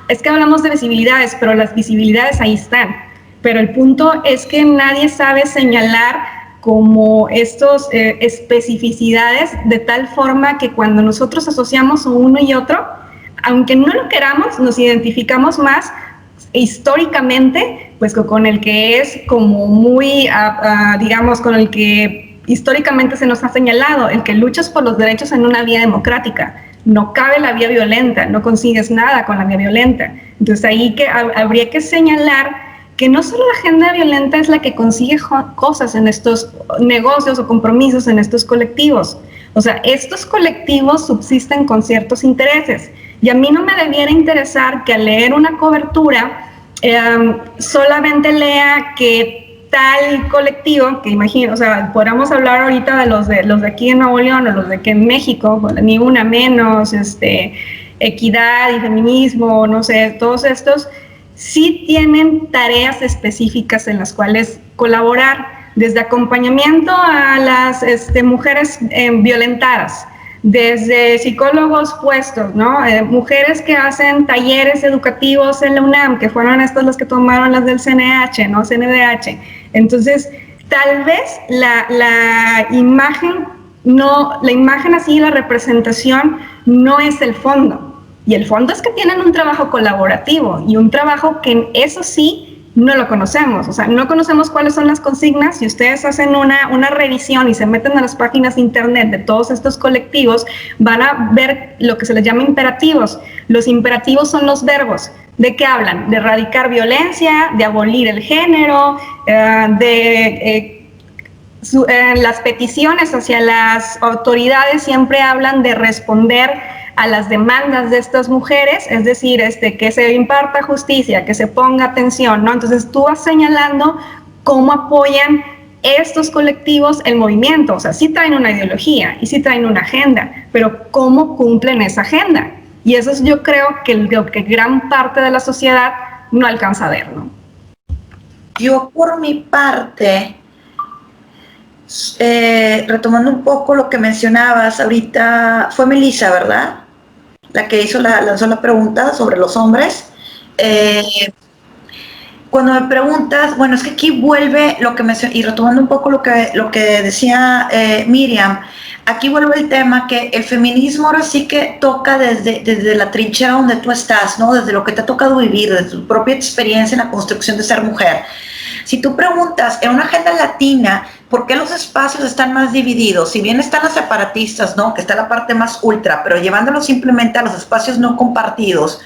es que hablamos de visibilidades, pero las visibilidades ahí están. Pero el punto es que nadie sabe señalar como estos especificidades de tal forma que cuando nosotros asociamos uno y otro, aunque no lo queramos, nos identificamos más históricamente, pues con el que es como muy, digamos, con el que históricamente se nos ha señalado, el que luchas por los derechos en una vía democrática. No cabe la vía violenta, no consigues nada con la vía violenta. Entonces ahí habría que señalar que no solo la agenda violenta es la que consigue cosas en estos negocios o compromisos en estos colectivos. O sea, estos colectivos subsisten con ciertos intereses. Y a mí no me debiera interesar que al leer una cobertura solamente lea que tal colectivo, que imagino, o sea, podríamos hablar ahorita de los de aquí en Nuevo León o los de aquí en México, ni una menos, equidad y feminismo, no sé, todos estos sí tienen tareas específicas en las cuales colaborar, desde acompañamiento a las mujeres violentadas, desde psicólogos puestos, ¿no? Mujeres que hacen talleres educativos en la UNAM, que fueron estas las que tomaron las del CNH, ¿no? CNDH. Entonces, tal vez la imagen así, la representación, no es el fondo. Y el fondo es que tienen un trabajo colaborativo y un trabajo que eso sí no lo conocemos, o sea, no conocemos cuáles son las consignas. Si ustedes hacen una revisión y se meten a las páginas de internet de todos estos colectivos, van a ver lo que se les llama imperativos. Los imperativos son los verbos. ¿De qué hablan? De erradicar violencia, de abolir el género, las peticiones hacia las autoridades siempre hablan de responder a las demandas de estas mujeres, es decir, que se imparta justicia, que se ponga atención, ¿no? Entonces tú vas señalando cómo apoyan estos colectivos el movimiento, o sea, sí traen una ideología y sí traen una agenda, pero ¿cómo cumplen esa agenda? Y eso es, yo creo que lo que gran parte de la sociedad no alcanza a ver, ¿no? Yo por mi parte, retomando un poco lo que mencionabas ahorita, fue Melissa, ¿verdad? La que lanzó la pregunta sobre los hombres. Cuando me preguntas, bueno, es que aquí vuelve lo que mencioné, y retomando un poco lo que decía Miriam, aquí vuelve el tema que el feminismo ahora sí que toca desde la trinchera donde tú estás, ¿no? Desde lo que te ha tocado vivir, desde tu propia experiencia en la construcción de ser mujer. Si tú preguntas en una agenda latina, ¿por qué los espacios están más divididos? Si bien están las separatistas, ¿no? Que está la parte más ultra, pero llevándolo simplemente a los espacios no compartidos,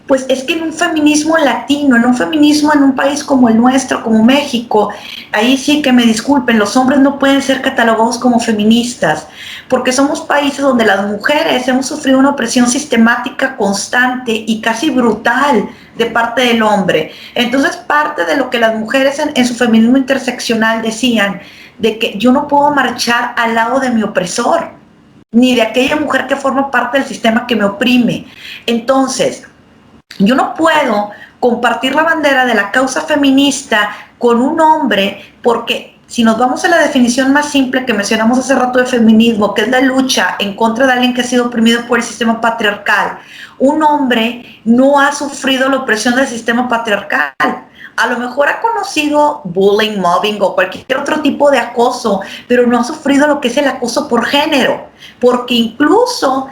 pues es que en un feminismo latino, en un feminismo en un país como el nuestro, como México, ahí sí que me disculpen, los hombres no pueden ser catalogados como feministas, porque somos países donde las mujeres hemos sufrido una opresión sistemática, constante y casi brutal de parte del hombre. Entonces, parte de lo que las mujeres en su feminismo interseccional decían, de que yo no puedo marchar al lado de mi opresor, ni de aquella mujer que forma parte del sistema que me oprime. Entonces, yo no puedo compartir la bandera de la causa feminista con un hombre, porque si nos vamos a la definición más simple que mencionamos hace rato de feminismo, que es la lucha en contra de alguien que ha sido oprimido por el sistema patriarcal, un hombre no ha sufrido la opresión del sistema patriarcal. A lo mejor ha conocido bullying, mobbing o cualquier otro tipo de acoso, pero no ha sufrido lo que es el acoso por género, porque incluso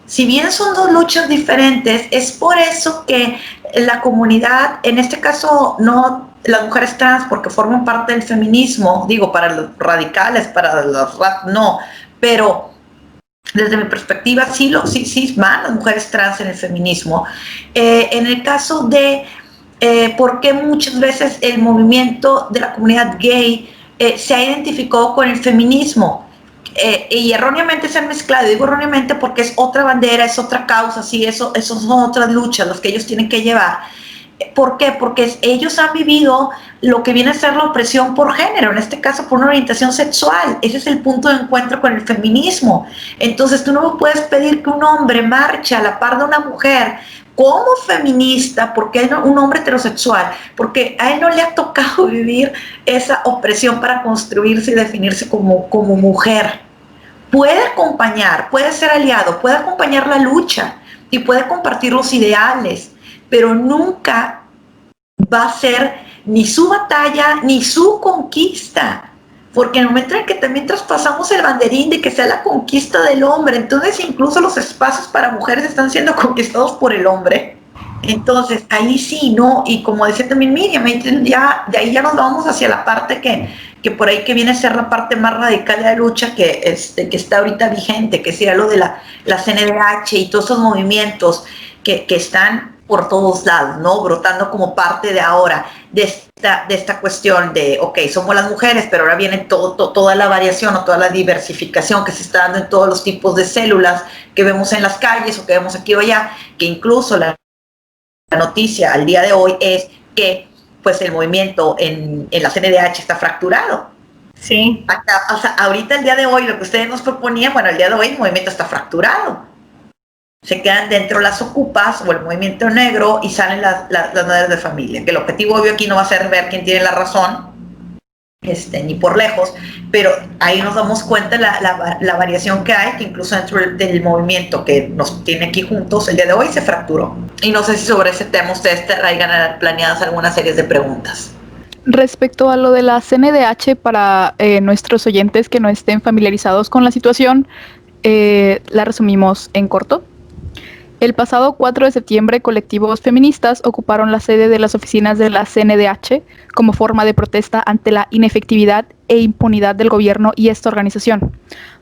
si bien son dos luchas diferentes, es por eso que la comunidad, en este caso no las mujeres trans porque forman parte del feminismo, digo, para los radicales, para los rap, no, pero desde mi perspectiva sí van las mujeres trans en el feminismo. En el caso de por qué muchas veces el movimiento de la comunidad gay se ha identificado con el feminismo, y erróneamente se han mezclado. Digo erróneamente porque es otra bandera, es otra causa, sí, eso son otras luchas las que ellos tienen que llevar. ¿Por qué? Porque ellos han vivido lo que viene a ser la opresión por género, en este caso por una orientación sexual. Ese es el punto de encuentro con el feminismo. Entonces tú no puedes pedir que un hombre marche a la par de una mujer como feminista, porque un hombre heterosexual, porque a él no le ha tocado vivir esa opresión para construirse y definirse como mujer. Puede acompañar, puede ser aliado, puede acompañar la lucha y puede compartir los ideales, pero nunca va a ser ni su batalla ni su conquista, porque en el momento en que también traspasamos el banderín de que sea la conquista del hombre, entonces incluso los espacios para mujeres están siendo conquistados por el hombre. Entonces ahí sí, ¿no? Y como decía también Miriam, ya, de ahí ya nos vamos hacia la parte que por ahí que viene a ser la parte más radical de la lucha que está ahorita vigente, que sería lo de la CNDH y todos esos movimientos que están por todos lados, ¿no? Brotando como parte de ahora, de esta cuestión de, ok, somos las mujeres, pero ahora viene toda la variación o toda la diversificación que se está dando en todos los tipos de células que vemos en las calles o que vemos aquí o allá, que incluso la noticia al día de hoy es que pues el movimiento en la CNDH está fracturado. Sí. O sea, ahorita el día de hoy, lo que ustedes nos proponían, bueno, el día de hoy el movimiento está fracturado. Se quedan dentro las ocupas o el movimiento negro y salen las madres de familia, que el objetivo obvio aquí no va a ser ver quién tiene la razón, ni por lejos, pero ahí nos damos cuenta la variación que hay, que incluso dentro del movimiento que nos tiene aquí juntos, el día de hoy se fracturó. Y no sé si sobre ese tema ustedes traigan planeadas algunas series de preguntas. Respecto a lo de la CNDH, para nuestros oyentes que no estén familiarizados con la situación, la resumimos en corto. El pasado 4 de septiembre, colectivos feministas ocuparon la sede de las oficinas de la CNDH como forma de protesta ante la inefectividad e impunidad del gobierno y esta organización.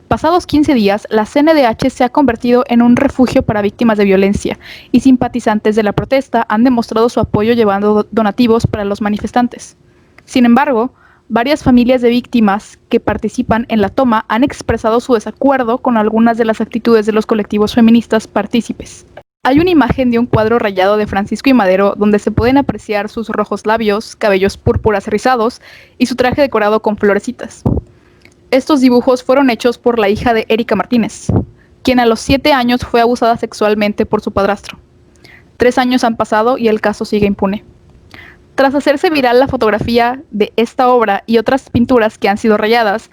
Pasados 15 días, la CNDH se ha convertido en un refugio para víctimas de violencia y simpatizantes de la protesta han demostrado su apoyo llevando donativos para los manifestantes. Sin embargo, varias familias de víctimas que participan en la toma han expresado su desacuerdo con algunas de las actitudes de los colectivos feministas partícipes. Hay una imagen de un cuadro rayado de Francisco I. Madero donde se pueden apreciar sus rojos labios, cabellos púrpuras rizados y su traje decorado con florecitas. Estos dibujos fueron hechos por la hija de Erika Martínez, quien a los 7 años fue abusada sexualmente por su padrastro. 3 años han pasado y el caso sigue impune. Tras hacerse viral la fotografía de esta obra y otras pinturas que han sido rayadas,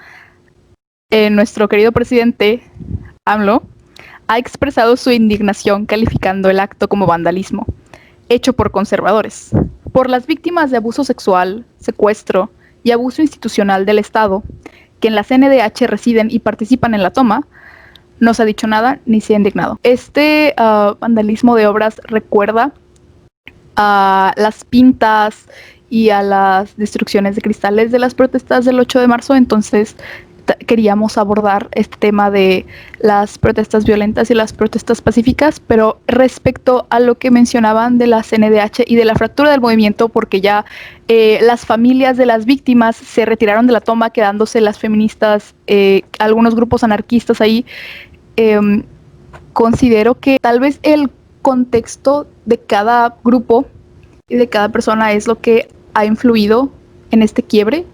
nuestro querido presidente, AMLO, ha expresado su indignación calificando el acto como vandalismo, hecho por conservadores. Por las víctimas de abuso sexual, secuestro y abuso institucional del Estado, que en la CNDH residen y participan en la toma, no se ha dicho nada ni se ha indignado. Este vandalismo de obras recuerda a las pintas y a las destrucciones de cristales de las protestas del 8 de marzo, entonces queríamos abordar este tema de las protestas violentas y las protestas pacíficas, pero respecto a lo que mencionaban de la CNDH y de la fractura del movimiento, porque ya las familias de las víctimas se retiraron de la toma, quedándose las feministas, algunos grupos anarquistas ahí, considero que tal vez el contexto de cada grupo y de cada persona es lo que ha influido en este quiebre,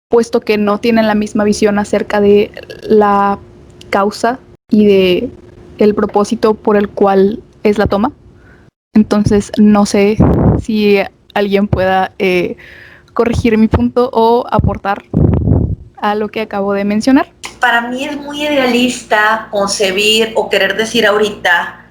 puesto que no tienen la misma visión acerca de la causa y de el propósito por el cual es la toma. Entonces no sé si alguien pueda corregir mi punto o aportar a lo que acabo de mencionar. Para mí es muy idealista concebir o querer decir ahorita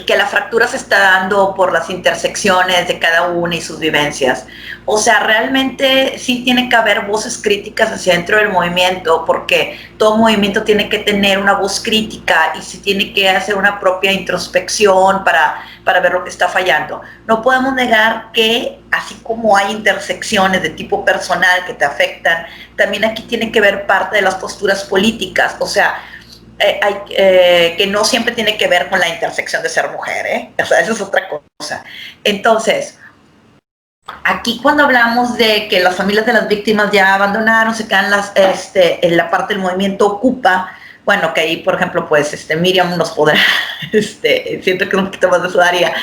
que la fractura se está dando por las intersecciones de cada una y sus vivencias. O sea, realmente sí tiene que haber voces críticas hacia dentro del movimiento, porque todo movimiento tiene que tener una voz crítica y se tiene que hacer una propia introspección para ver lo que está fallando. No podemos negar que, así como hay intersecciones de tipo personal que te afectan, también aquí tiene que ver parte de las posturas políticas. O sea, que no siempre tiene que ver con la intersección de ser mujer, o sea, eso es otra cosa. Entonces, aquí cuando hablamos de que las familias de las víctimas ya abandonaron, se quedan en la parte del movimiento ocupa, bueno, que ahí, por ejemplo, pues Miriam nos podrá, siento que un poquito más de su área,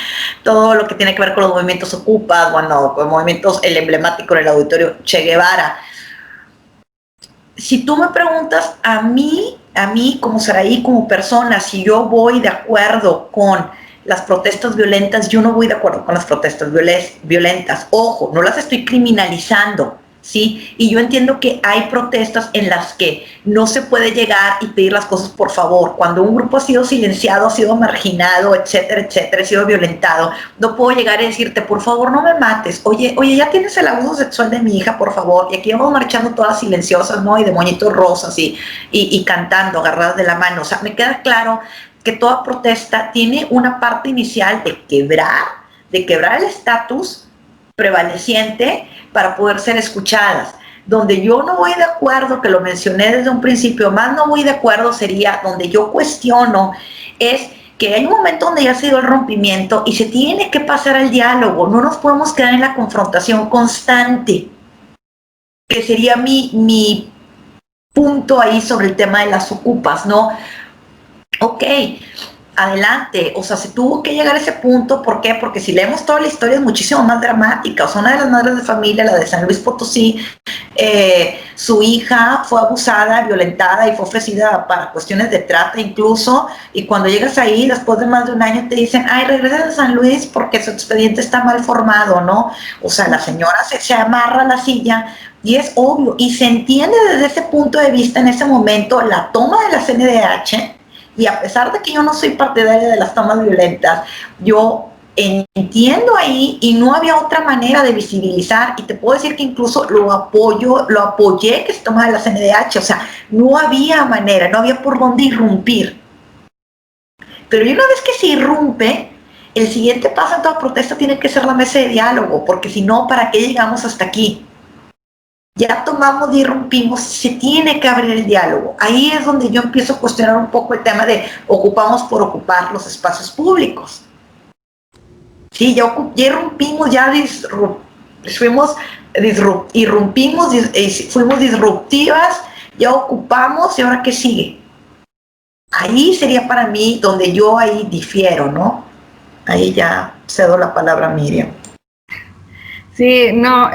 todo lo que tiene que ver con los movimientos ocupas, bueno, con movimientos, el emblemático en el auditorio Che Guevara. Si tú me preguntas a mí como Saraí, como persona, si yo voy de acuerdo con las protestas violentas, yo no voy de acuerdo con las protestas violentas. Ojo, no las estoy criminalizando, ¿sí? Y yo entiendo que hay protestas en las que no se puede llegar y pedir las cosas por favor. Cuando un grupo ha sido silenciado, ha sido marginado, etcétera, etcétera, ha sido violentado, no puedo llegar y decirte, por favor, no me mates. Oye, ya tienes el abuso sexual de mi hija, por favor. Y aquí vamos marchando todas silenciosas, ¿no? Y de moñitos rosas y cantando, agarradas de la mano. O sea, me queda claro que toda protesta tiene una parte inicial de quebrar el estatus prevaleciente para poder ser escuchadas. Donde yo no voy de acuerdo, que lo mencioné desde un principio, más no voy de acuerdo sería donde yo cuestiono, es que hay un momento donde ya se dio el rompimiento y se tiene que pasar al diálogo, no nos podemos quedar en la confrontación constante, que sería mi punto ahí sobre el tema de las ocupas, ¿no? Ok, adelante, o sea, se tuvo que llegar a ese punto, ¿por qué? Porque si leemos toda la historia es muchísimo más dramática. O sea, una de las madres de familia, la de San Luis Potosí, su hija fue abusada, violentada y fue ofrecida para cuestiones de trata incluso, y cuando llegas ahí, después de más de un año, te dicen, ay, regresa a San Luis porque su expediente está mal formado, ¿no? O sea, la señora se amarra a la silla, y es obvio, y se entiende desde ese punto de vista en ese momento la toma de la CNDH, y a pesar de que yo no soy partidaria de las tomas violentas, yo entiendo ahí, y no había otra manera de visibilizar, y te puedo decir que incluso lo apoyé que se tomara la CNDH, o sea, no había manera, no había por dónde irrumpir. Pero una vez que se irrumpe, el siguiente paso en toda protesta tiene que ser la mesa de diálogo, porque si no, ¿para qué llegamos hasta aquí? Ya tomamos y irrumpimos, se tiene que abrir el diálogo. Ahí es donde yo empiezo a cuestionar un poco el tema de ocupamos por ocupar los espacios públicos. Sí, ya irrumpimos, irrumpimos, fuimos disruptivas, ya ocupamos, ¿y ahora qué sigue? Ahí sería para mí donde yo ahí difiero, ¿no? Ahí ya cedo la palabra a Miriam. Sí, no,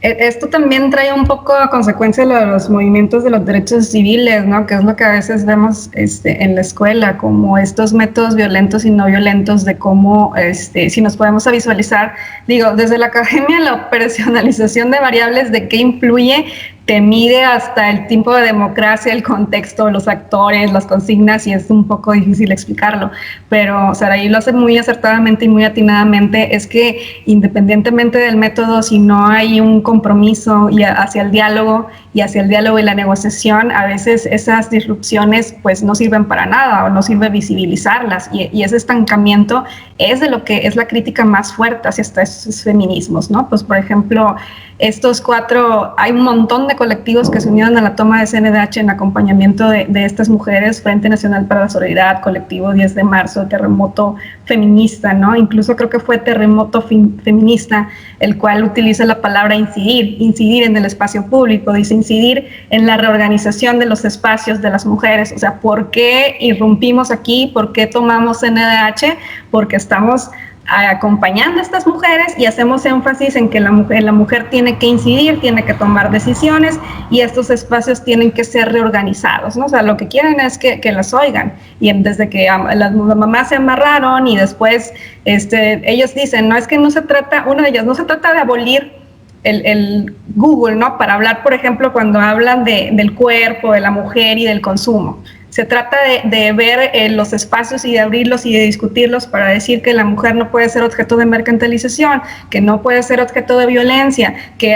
esto también trae un poco a consecuencia lo de los movimientos de los derechos civiles, ¿no? Que es lo que a veces vemos en la escuela, como estos métodos violentos y no violentos de cómo, si nos podemos visualizar, digo, desde la academia, la operacionalización de variables de qué influye, te mide hasta el tiempo de democracia, el contexto, los actores, las consignas, y es un poco difícil explicarlo. Pero Saraí lo hace muy acertadamente y muy atinadamente, es que independientemente del método, si no hay un compromiso hacia el diálogo y la negociación, a veces esas disrupciones pues no sirven para nada o no sirve visibilizarlas, y ese estancamiento es de lo que es la crítica más fuerte hacia estos feminismos, ¿no? Pues por ejemplo, estos 4, hay un montón de colectivos que se unieron a la toma de CNDH en acompañamiento de estas mujeres: Frente Nacional para la Solidaridad, Colectivo 10 de Marzo, Terremoto Feminista, ¿no? Incluso creo que fue Terremoto Feminista, el cual utiliza la palabra incidir en el espacio público, dice incidir en la reorganización de los espacios de las mujeres. O sea, ¿por qué irrumpimos aquí? ¿Por qué tomamos CNDH? Porque estamos acompañando a estas mujeres y hacemos énfasis en que la mujer tiene que incidir, tiene que tomar decisiones, y estos espacios tienen que ser reorganizados, ¿no? O sea, lo que quieren es que las oigan, y desde que las mamás se amarraron y después ellos dicen, no, es que no se trata, una de ellas, no se trata de abolir el Google, ¿no? Para hablar, por ejemplo, cuando hablan del cuerpo, de la mujer y del consumo. Se trata de ver los espacios y de abrirlos y de discutirlos para decir que la mujer no puede ser objeto de mercantilización, que no puede ser objeto de violencia, que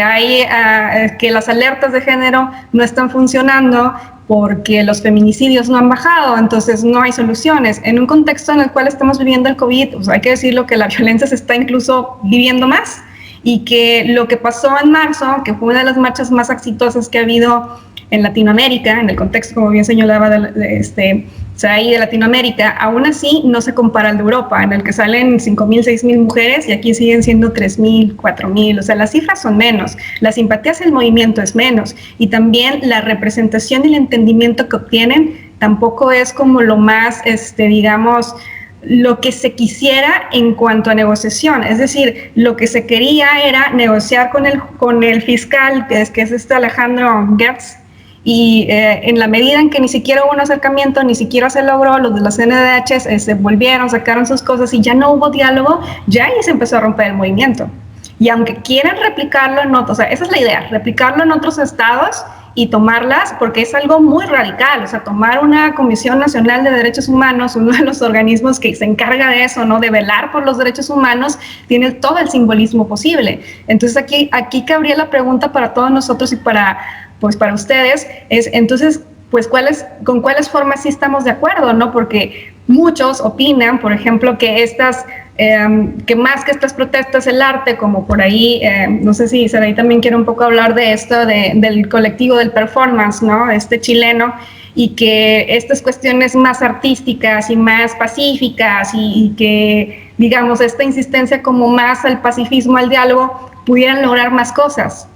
las alertas de género no están funcionando porque los feminicidios no han bajado, entonces no hay soluciones. En un contexto en el cual estamos viviendo el COVID, pues hay que decirlo, que la violencia se está incluso viviendo más, y que lo que pasó en marzo, que fue una de las marchas más exitosas que ha habido en Latinoamérica, en el contexto, como bien señalaba, de Latinoamérica, aún así no se compara al de Europa, en el que salen 5,000, 6,000 mujeres, y aquí siguen siendo 3,000, 4,000, o sea, las cifras son menos, la simpatía hacia el movimiento es menos, y también la representación y el entendimiento que obtienen tampoco es como lo más, digamos, lo que se quisiera en cuanto a negociación. Es decir, lo que se quería era negociar con el fiscal, que es Alejandro Gertz, y en la medida en que ni siquiera hubo un acercamiento, ni siquiera se logró, los de las CNDH se volvieron, sacaron sus cosas y ya no hubo diálogo, ya ahí se empezó a romper el movimiento. Y aunque quieran replicarlo en otros, o sea, esa es la idea, replicarlo en otros estados y tomarlas, porque es algo muy radical, o sea, tomar una Comisión Nacional de Derechos Humanos, uno de los organismos que se encarga de eso, ¿no? De velar por los derechos humanos, tiene todo el simbolismo posible. Entonces aquí cabría la pregunta para todos nosotros y para ustedes, es entonces, pues, ¿con cuáles formas sí estamos de acuerdo, no? Porque muchos opinan, por ejemplo, que que más que estas protestas, el arte, como por ahí, no sé si Saraí también quiere un poco hablar de esto, del colectivo del performance, ¿no? Chileno, y que estas cuestiones más artísticas y más pacíficas y que, digamos, esta insistencia como más al pacifismo, al diálogo, pudieran lograr más cosas.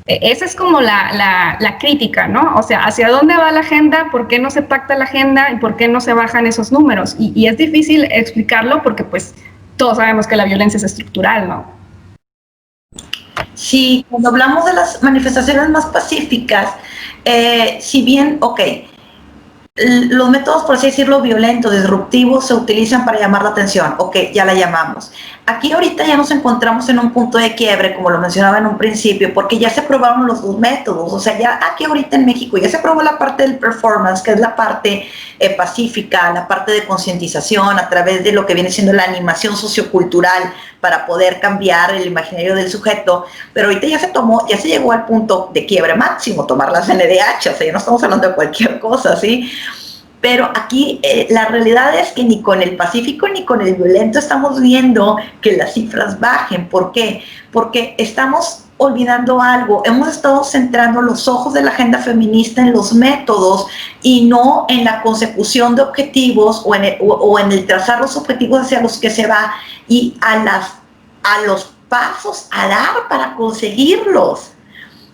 Esa es como la crítica, ¿no? O sea, ¿hacia dónde va la agenda? ¿Por qué no se pacta la agenda? ¿Y por qué no se bajan esos números? Y es difícil explicarlo porque, pues, todos sabemos que la violencia es estructural, ¿no? Sí, cuando hablamos de las manifestaciones más pacíficas, si bien, los métodos, por así decirlo, violentos, disruptivos, se utilizan para llamar la atención. Ok, ya la llamamos. Aquí ahorita ya nos encontramos en un punto de quiebre, como lo mencionaba en un principio, porque ya se probaron los dos métodos. O sea, ya aquí ahorita en México ya se probó la parte del performance, que es la parte pacífica, la parte de concientización a través de lo que viene siendo la animación sociocultural para poder cambiar el imaginario del sujeto. Pero ahorita ya se llegó al punto de quiebre máximo, tomar la CNDH. O sea, ya no estamos hablando de cualquier cosa, ¿sí? Pero aquí la realidad es que ni con el pacífico ni con el violento estamos viendo que las cifras bajen. ¿Por qué? Porque estamos olvidando algo. Hemos estado centrando los ojos de la agenda feminista en los métodos y no en la consecución de objetivos o en el trazar los objetivos hacia los que se va y a los pasos a dar para conseguirlos.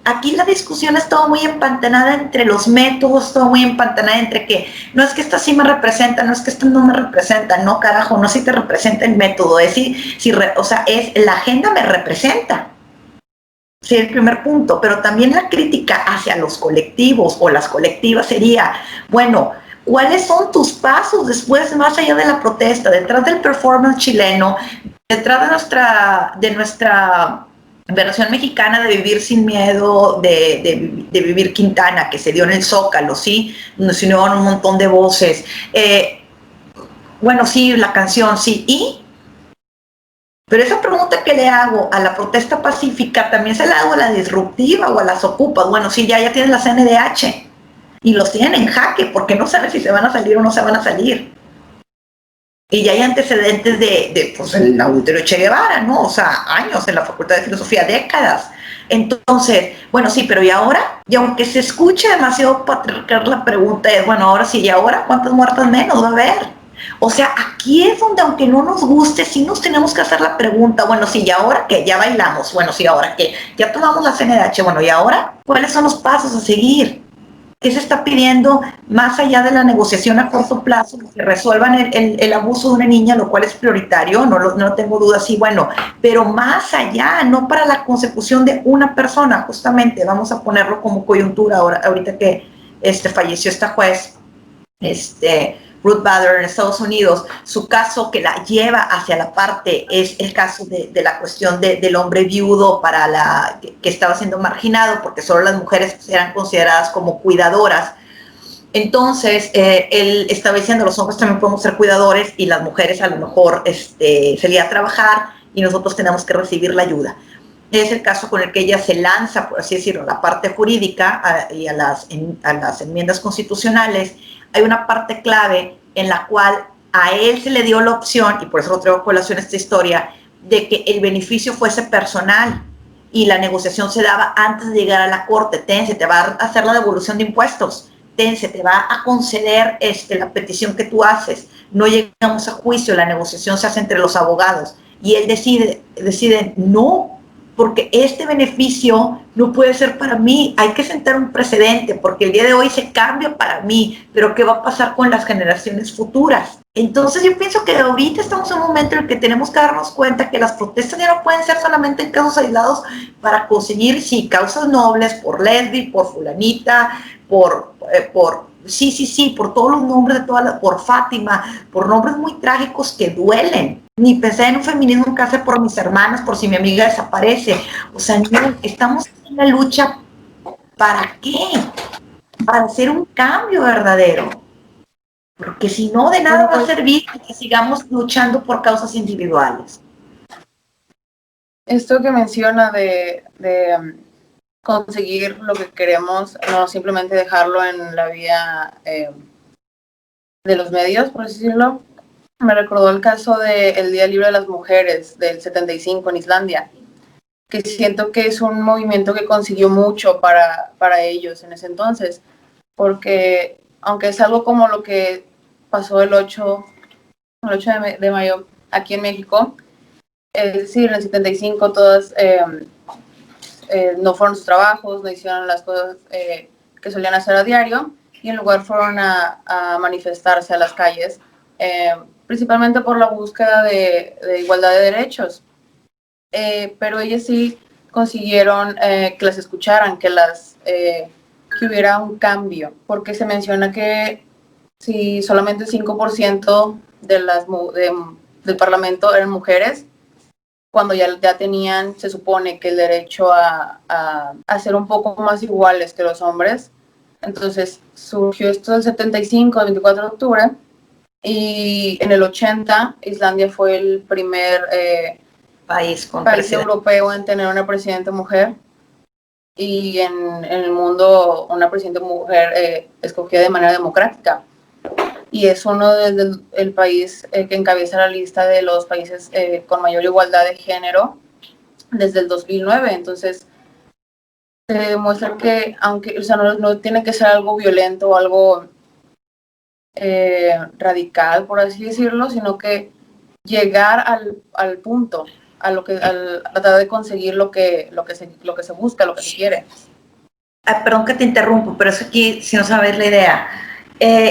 Aquí la discusión es todo muy empantanada entre los métodos, todo muy empantanada entre que no es que esta sí me representa, no es que esta no me representa, no carajo, no si te representa el método, es o sea, es la agenda me representa. Sí, el primer punto, pero también la crítica hacia los colectivos o las colectivas sería, bueno, ¿cuáles son tus pasos después, más allá de la protesta, detrás del performance chileno, detrás de nuestra versión mexicana de Vivir sin Miedo, de Vivir Quintana, que se dio en el Zócalo, ¿sí? Donde se unieron un montón de voces. Bueno, sí, la canción, sí, ¿y? Pero esa pregunta que le hago a la protesta pacífica, también se la hago a la disruptiva o a las ocupas. Bueno, sí, ya tienes la CNDH y los tienen en jaque porque no saben si se van a salir o no se van a salir. Y ya hay antecedentes pues, el auditorio Che Guevara, ¿no? O sea, años en la Facultad de Filosofía, décadas. Entonces, bueno, sí, pero ¿y ahora? Y aunque se escuche demasiado patriarcal, la pregunta es, bueno, ahora sí, ¿y ahora? ¿Cuántas muertas menos va a haber? O sea, aquí es donde, aunque no nos guste, sí nos tenemos que hacer la pregunta, bueno, sí, ¿y ahora qué? Ya bailamos, bueno, sí, ¿ahora qué? Ya tomamos la CNDH, bueno, ¿y ahora? ¿Cuáles son los pasos a seguir? ¿Qué se está pidiendo más allá de la negociación a corto plazo? Que resuelvan el abuso de una niña, lo cual es prioritario, no tengo dudas, sí, bueno, pero más allá, no para la consecución de una persona, justamente, vamos a ponerlo como coyuntura ahorita que falleció esta juez, Ruth Bader en Estados Unidos, su caso que la lleva hacia la parte es el caso de la cuestión del hombre viudo que estaba siendo marginado porque solo las mujeres eran consideradas como cuidadoras. Entonces, él estaba diciendo, los hombres también podemos ser cuidadores y las mujeres a lo mejor salía a trabajar y nosotros tenemos que recibir la ayuda. Es el caso con el que ella se lanza, por así decirlo, a la parte jurídica y a las enmiendas constitucionales. Hay una parte clave en la cual a él se le dio la opción, y por eso lo traigo a colación esta historia, de que el beneficio fuese personal y la negociación se daba antes de llegar a la corte. Se te va a hacer la devolución de impuestos, se te va a conceder la petición que tú haces, no llegamos a juicio, la negociación se hace entre los abogados y él decide no, porque este beneficio no puede ser para mí, hay que sentar un precedente, porque el día de hoy se cambia para mí, pero ¿qué va a pasar con las generaciones futuras? Entonces yo pienso que ahorita estamos en un momento en el que tenemos que darnos cuenta que las protestas ya no pueden ser solamente en casos aislados para conseguir, sí, causas nobles, por Lesbi, por fulanita, por por todos los nombres por Fátima, por nombres muy trágicos que duelen. Ni pensé en un feminismo que hace por mis hermanas, por si mi amiga desaparece. O sea, no, estamos en la lucha, ¿para qué? Para hacer un cambio verdadero. Porque si no, de nada va a servir que sigamos luchando por causas individuales. Esto que menciona de conseguir lo que queremos, no simplemente dejarlo en la vía de los medios, por decirlo, me recordó el caso del Día Libre de las Mujeres del 75 en Islandia, que siento que es un movimiento que consiguió mucho para ellos en ese entonces, porque aunque es algo como lo que pasó el 8 de mayo aquí en México, es decir, en el 75 todas no fueron sus trabajos, no hicieron las cosas que solían hacer a diario y en lugar fueron a manifestarse a las calles, principalmente por la búsqueda de igualdad de derechos. Pero ellas sí consiguieron que las escucharan, que hubiera un cambio, porque se menciona que si solamente el 5% del Parlamento eran mujeres, cuando ya tenían, se supone, que el derecho a ser un poco más iguales que los hombres. Entonces surgió esto del 75, el 24 de octubre, y en el 80 Islandia fue el primer país europeo en tener una presidenta mujer, y en el mundo una presidenta mujer escogida de manera democrática. Y es uno del país que encabeza la lista de los países con mayor igualdad de género desde el 2009. Entonces, se demuestra que, aunque, o sea, no tiene que ser algo violento o algo radical, por así decirlo, sino que llegar al punto, al tratar de conseguir lo que se busca, lo que se quiere. Perdón que te interrumpo, pero es aquí, si no sabes la idea.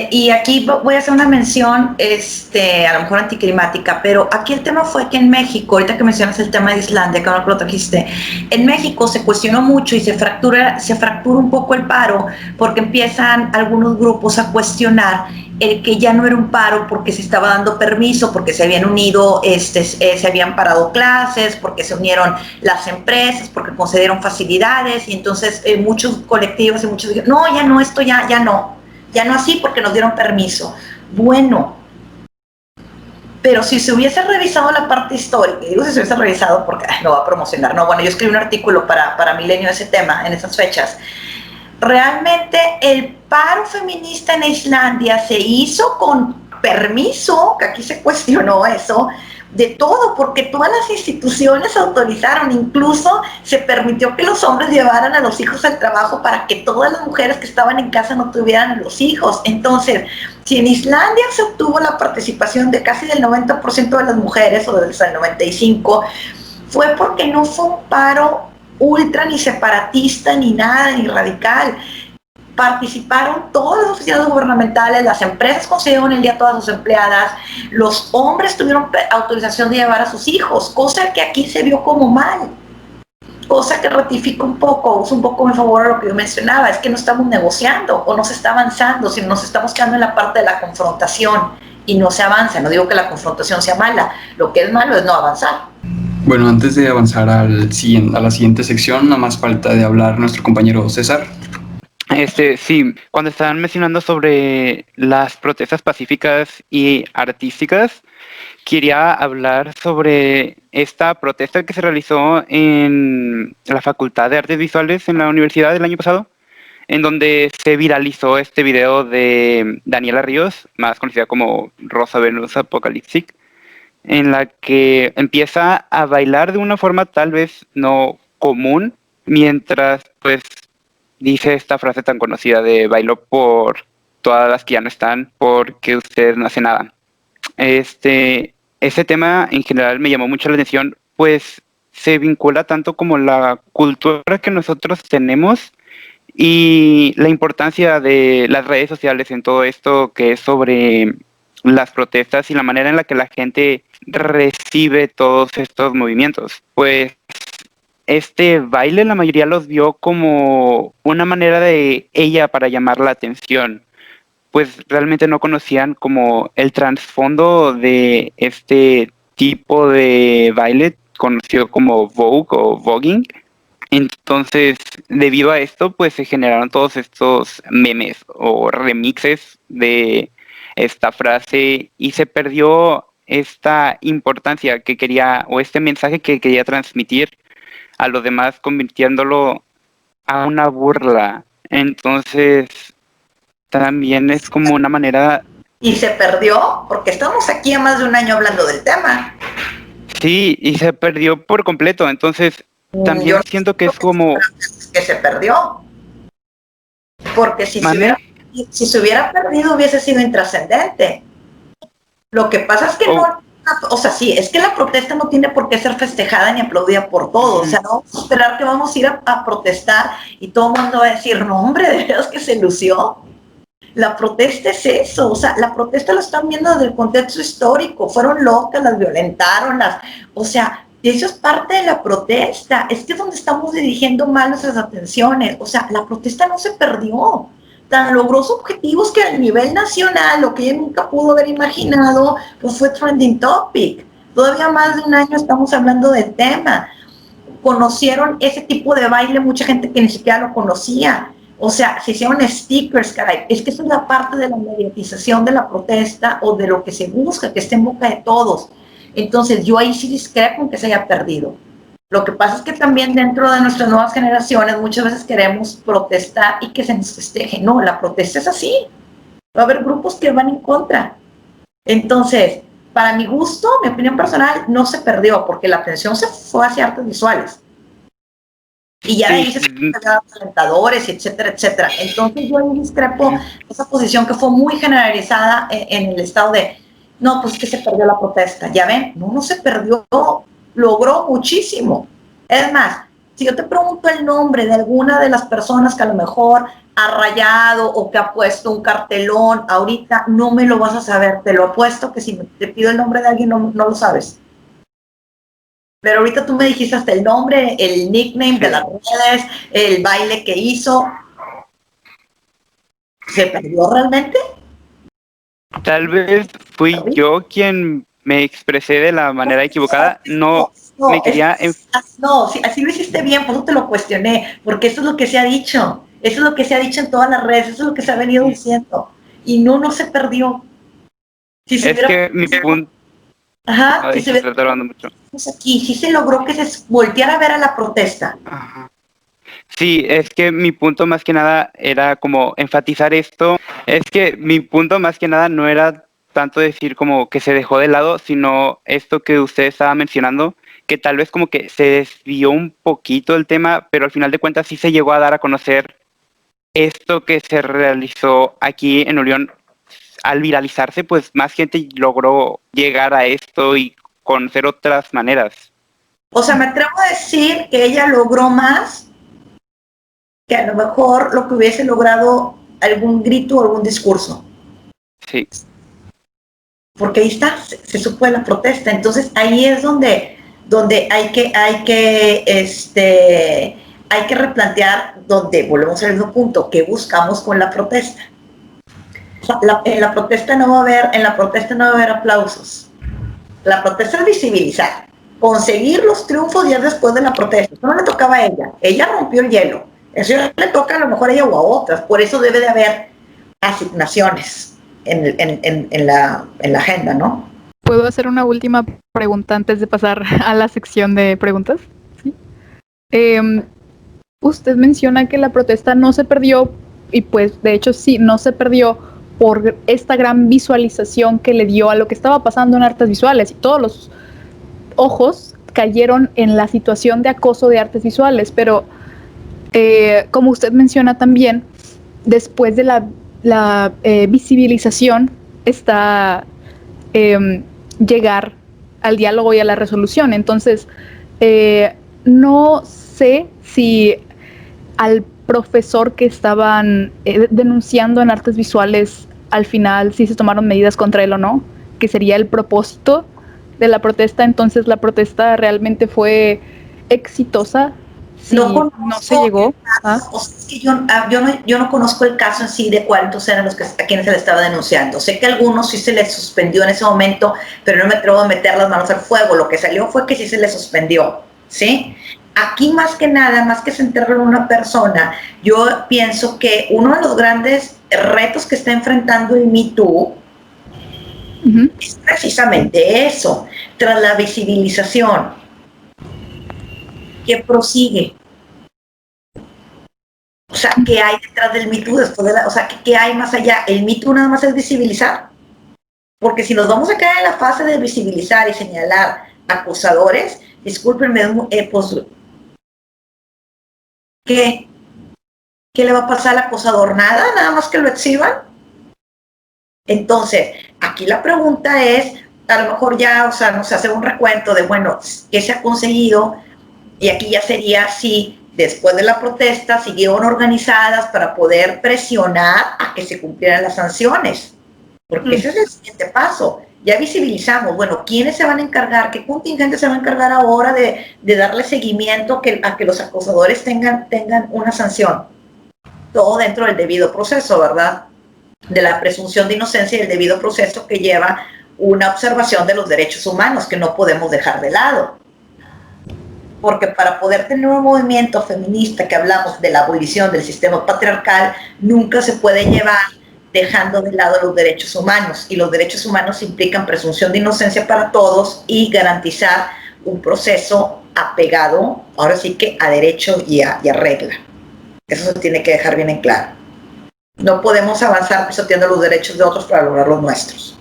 Y aquí voy a hacer una mención, a lo mejor anticlimática, pero aquí el tema fue que en México, ahorita que mencionas el tema de Islandia, que no lo trajiste, en México se cuestionó mucho y se fractura un poco el paro, porque empiezan algunos grupos a cuestionar el que ya no era un paro porque se estaba dando permiso, porque se habían unido, se habían parado clases, porque se unieron las empresas, porque concedieron facilidades, y entonces muchos colectivos y muchos dijeron, no, ya no, esto ya no así porque nos dieron permiso. Bueno, pero si se hubiese revisado la parte histórica, digo si se hubiese revisado porque no va a promocionar, no, bueno, yo escribí un artículo para Milenio de ese tema, en esas fechas. Realmente el paro feminista en Islandia se hizo con permiso, que aquí se cuestionó eso, de todo, porque todas las instituciones autorizaron, incluso se permitió que los hombres llevaran a los hijos al trabajo para que todas las mujeres que estaban en casa no tuvieran los hijos. Entonces, si en Islandia se obtuvo la participación de casi del 90% de las mujeres, o del 95%, fue porque no fue un paro ultra, ni separatista, ni nada, ni radical. Participaron todas las oficinas gubernamentales, las empresas concedieron el día a todas sus empleadas, los hombres tuvieron autorización de llevar a sus hijos, cosa que aquí se vio como mal, cosa que ratifica un poco mi favor a lo que yo mencionaba, es que no estamos negociando o no se está avanzando, sino nos estamos quedando en la parte de la confrontación y no se avanza. No digo que la confrontación sea mala, lo que es malo es no avanzar. Bueno, antes de avanzar a la siguiente sección, nada más falta de hablar nuestro compañero César. Sí, cuando estaban mencionando sobre las protestas pacíficas y artísticas, quería hablar sobre esta protesta que se realizó en la Facultad de Artes Visuales en la universidad el año pasado, en donde se viralizó este video de Daniela Ríos, más conocida como Rosa Venus Apocalyptic, en la que empieza a bailar de una forma tal vez no común, mientras pues dice esta frase tan conocida de bailo por todas las que ya no están, porque usted no hace nada. Ese tema en general me llamó mucho la atención, pues se vincula tanto como la cultura que nosotros tenemos y la importancia de las redes sociales en todo esto que es sobre las protestas y la manera en la que la gente recibe todos estos movimientos. Pues este baile la mayoría los vio como una manera de ella para llamar la atención, pues realmente no conocían como el trasfondo de este tipo de baile conocido como Vogue o voguing. Entonces, debido a esto, pues se generaron todos estos memes o remixes de esta frase y se perdió esta importancia que quería, o este mensaje que quería transmitir a los demás, convirtiéndolo a una burla. Entonces, también es como una manera... Y se perdió, porque estamos aquí a más de un año hablando del tema. Sí, y se perdió por completo. Entonces, también siento que es como... Que se perdió. Porque si se hubiera perdido hubiese sido intrascendente. Lo que pasa es que no... O sea, sí, es que la protesta no tiene por qué ser festejada ni aplaudida por todos. O sea, no vamos a esperar que vamos a ir a protestar y todo el mundo va a decir, no, hombre, de veras que se lució. La protesta es eso, o sea, la protesta lo están viendo desde el contexto histórico, fueron locas, las violentaron, o sea, Y eso es parte de la protesta. Es que es donde estamos dirigiendo mal nuestras atenciones. O sea, la protesta no se perdió. Tan logró sus objetivos que a nivel nacional, lo que ella nunca pudo haber imaginado, pues fue trending topic. Todavía más de un año estamos hablando del tema. Conocieron ese tipo de baile mucha gente que ni siquiera lo conocía. O sea, se hicieron stickers, caray. Es que esa es la parte de la mediatización de la protesta o de lo que se busca, que esté en boca de todos. Entonces, yo ahí sí discrepo en que se haya perdido. Lo que pasa es que también dentro de nuestras nuevas generaciones muchas veces queremos protestar y que se nos festeje. No, la protesta es así. Va a haber grupos que van en contra. Entonces, para mi gusto, mi opinión personal, no se perdió porque la atención se fue hacia artes visuales. Y ya de ahí se sacaron presentadores, etcétera, etcétera. Entonces yo ahí discrepo esa posición que fue muy generalizada en el estado de, no, pues que se perdió la protesta. Ya ven, no se perdió, logró muchísimo. Es más, si yo te pregunto el nombre de alguna de las personas que a lo mejor ha rayado o que ha puesto un cartelón, ahorita no me lo vas a saber. Te lo apuesto que si te pido el nombre de alguien no lo sabes. Pero ahorita tú me dijiste hasta el nombre, el nickname de las redes, el baile que hizo. ¿Se perdió realmente? Tal vez fui yo quien me expresé de la manera equivocada. No me quería... No, sí, así lo hiciste bien, por eso te lo cuestioné, porque eso es lo que se ha dicho. Eso es lo que se ha dicho en todas las redes, eso es lo que se ha venido diciendo. Y no se perdió. Si se es que mi punto... Ajá, Ay, si se está tardando mucho. aquí sí se logró que se volteara a ver a la protesta. Ajá. Sí, es que mi punto más que nada era como enfatizar esto. Es que mi punto más que nada no era tanto decir como que se dejó de lado, sino esto que usted estaba mencionando, que tal vez como que se desvió un poquito el tema, pero al final de cuentas sí se llegó a dar a conocer esto que se realizó aquí en Unión. Al viralizarse, pues más gente logró llegar a esto y conocer otras maneras. O sea, me atrevo a decir que ella logró más que a lo mejor lo que hubiese logrado algún grito o algún discurso. Sí. Porque ahí está, se supo de la protesta. Entonces ahí es donde hay que replantear, donde volvemos al mismo punto, ¿qué buscamos con la protesta? En la protesta no va a haber aplausos. La protesta es visibilizar, conseguir los triunfos días después de la protesta. Eso no le tocaba a ella. Ella rompió el hielo. Eso le toca a lo mejor a ella o a otras. Por eso debe de haber asignaciones en la agenda, ¿no? ¿Puedo hacer una última pregunta antes de pasar a la sección de preguntas? ¿Sí? Usted menciona que la protesta no se perdió, y pues de hecho sí, no se perdió por esta gran visualización que le dio a lo que estaba pasando en artes visuales, y todos los ojos cayeron en la situación de acoso de artes visuales, pero como usted menciona también, después de la visibilización está llegar al diálogo y a la resolución. Entonces, no sé si al profesor que estaban denunciando en artes visuales, al final sí se tomaron medidas contra él o no, que sería el propósito de la protesta. Entonces, ¿la protesta realmente fue exitosa? Si no se llegó a... O sea, es que yo no conozco el caso en sí de cuántos eran los a quienes se le estaba denunciando. Sé que a algunos sí se les suspendió en ese momento, pero no me atrevo a meter las manos al fuego. Lo que salió fue que sí se les suspendió, ¿sí? Aquí más que nada, más que centrarlo en una persona, yo pienso que uno de los grandes retos que está enfrentando el Me Too es precisamente eso, tras la visibilización, que prosigue. O sea, ¿qué hay detrás del Me Too después de o sea, ¿qué hay más allá? El Me Too nada más es visibilizar. Porque si nos vamos a quedar en la fase de visibilizar y señalar acusadores, discúlpenme, pues, ¿qué le va a pasar al acosador? Nada más que lo exhiban. Entonces, aquí la pregunta es, a lo mejor ya, o sea, nos hace un recuento de, bueno, ¿qué se ha conseguido? Y aquí ya sería si después de la protesta siguieron organizadas para poder presionar a que se cumplieran las sanciones. Porque ese es el siguiente paso. ya visibilizamos, bueno, ¿quiénes se van a encargar? ¿Qué contingente se va a encargar ahora de darle seguimiento a que los acosadores tengan una sanción? Todo dentro del debido proceso, ¿verdad? De la presunción de inocencia y el debido proceso que lleva una observación de los derechos humanos que no podemos dejar de lado. Porque para poder tener un movimiento feminista que hablamos de la abolición del sistema patriarcal, nunca se puede llevar dejando de lado los derechos humanos, y los derechos humanos implican presunción de inocencia para todos y garantizar un proceso apegado, ahora sí que a derecho y a regla. Eso se tiene que dejar bien en claro. No podemos avanzar pisoteando los derechos de otros para lograr los nuestros.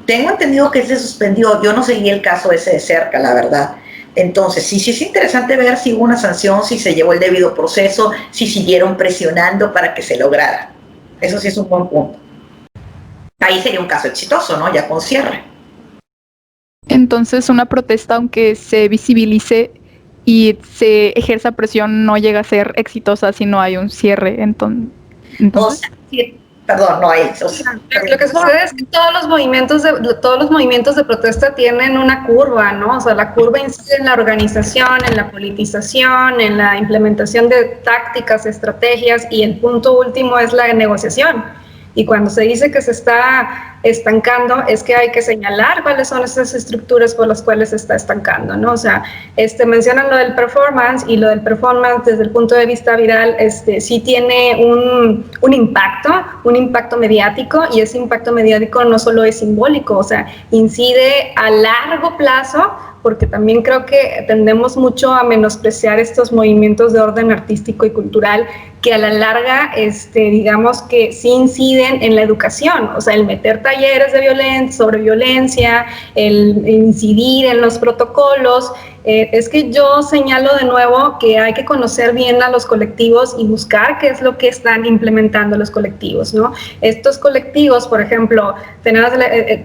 Tengo entendido que se suspendió, yo no seguí el caso ese de cerca, la verdad. Entonces, sí es interesante ver si hubo una sanción, si se llevó el debido proceso, si siguieron presionando para que se lograra. Eso sí es un buen punto. Ahí sería un caso exitoso, ¿no? Ya con cierre. Entonces, una protesta, aunque se visibilice y se ejerza presión, no llega a ser exitosa si no hay un cierre. Entonces... O sea, sí, perdón, no hay. O sea, lo que sucede es que todos los movimientos de protesta tienen una curva, ¿no? O sea, la curva incide en la organización, en la politización, en la implementación de tácticas, estrategias, y el punto último es la negociación. Y cuando se dice que se está estancando, es que hay que señalar cuáles son esas estructuras por las cuales se está estancando, ¿no? O sea, mencionan lo del performance, y lo del performance desde el punto de vista viral, sí tiene un impacto mediático, y ese impacto mediático no solo es simbólico, o sea, incide a largo plazo, porque también creo que tendemos mucho a menospreciar estos movimientos de orden artístico y cultural que a la larga, digamos que sí inciden en la educación, o sea, el meter talleres de sobre violencia, el incidir en los protocolos. Es que yo señalo de nuevo que hay que conocer bien a los colectivos y buscar qué es lo que están implementando los colectivos, ¿no? Estos colectivos, por ejemplo, tenemos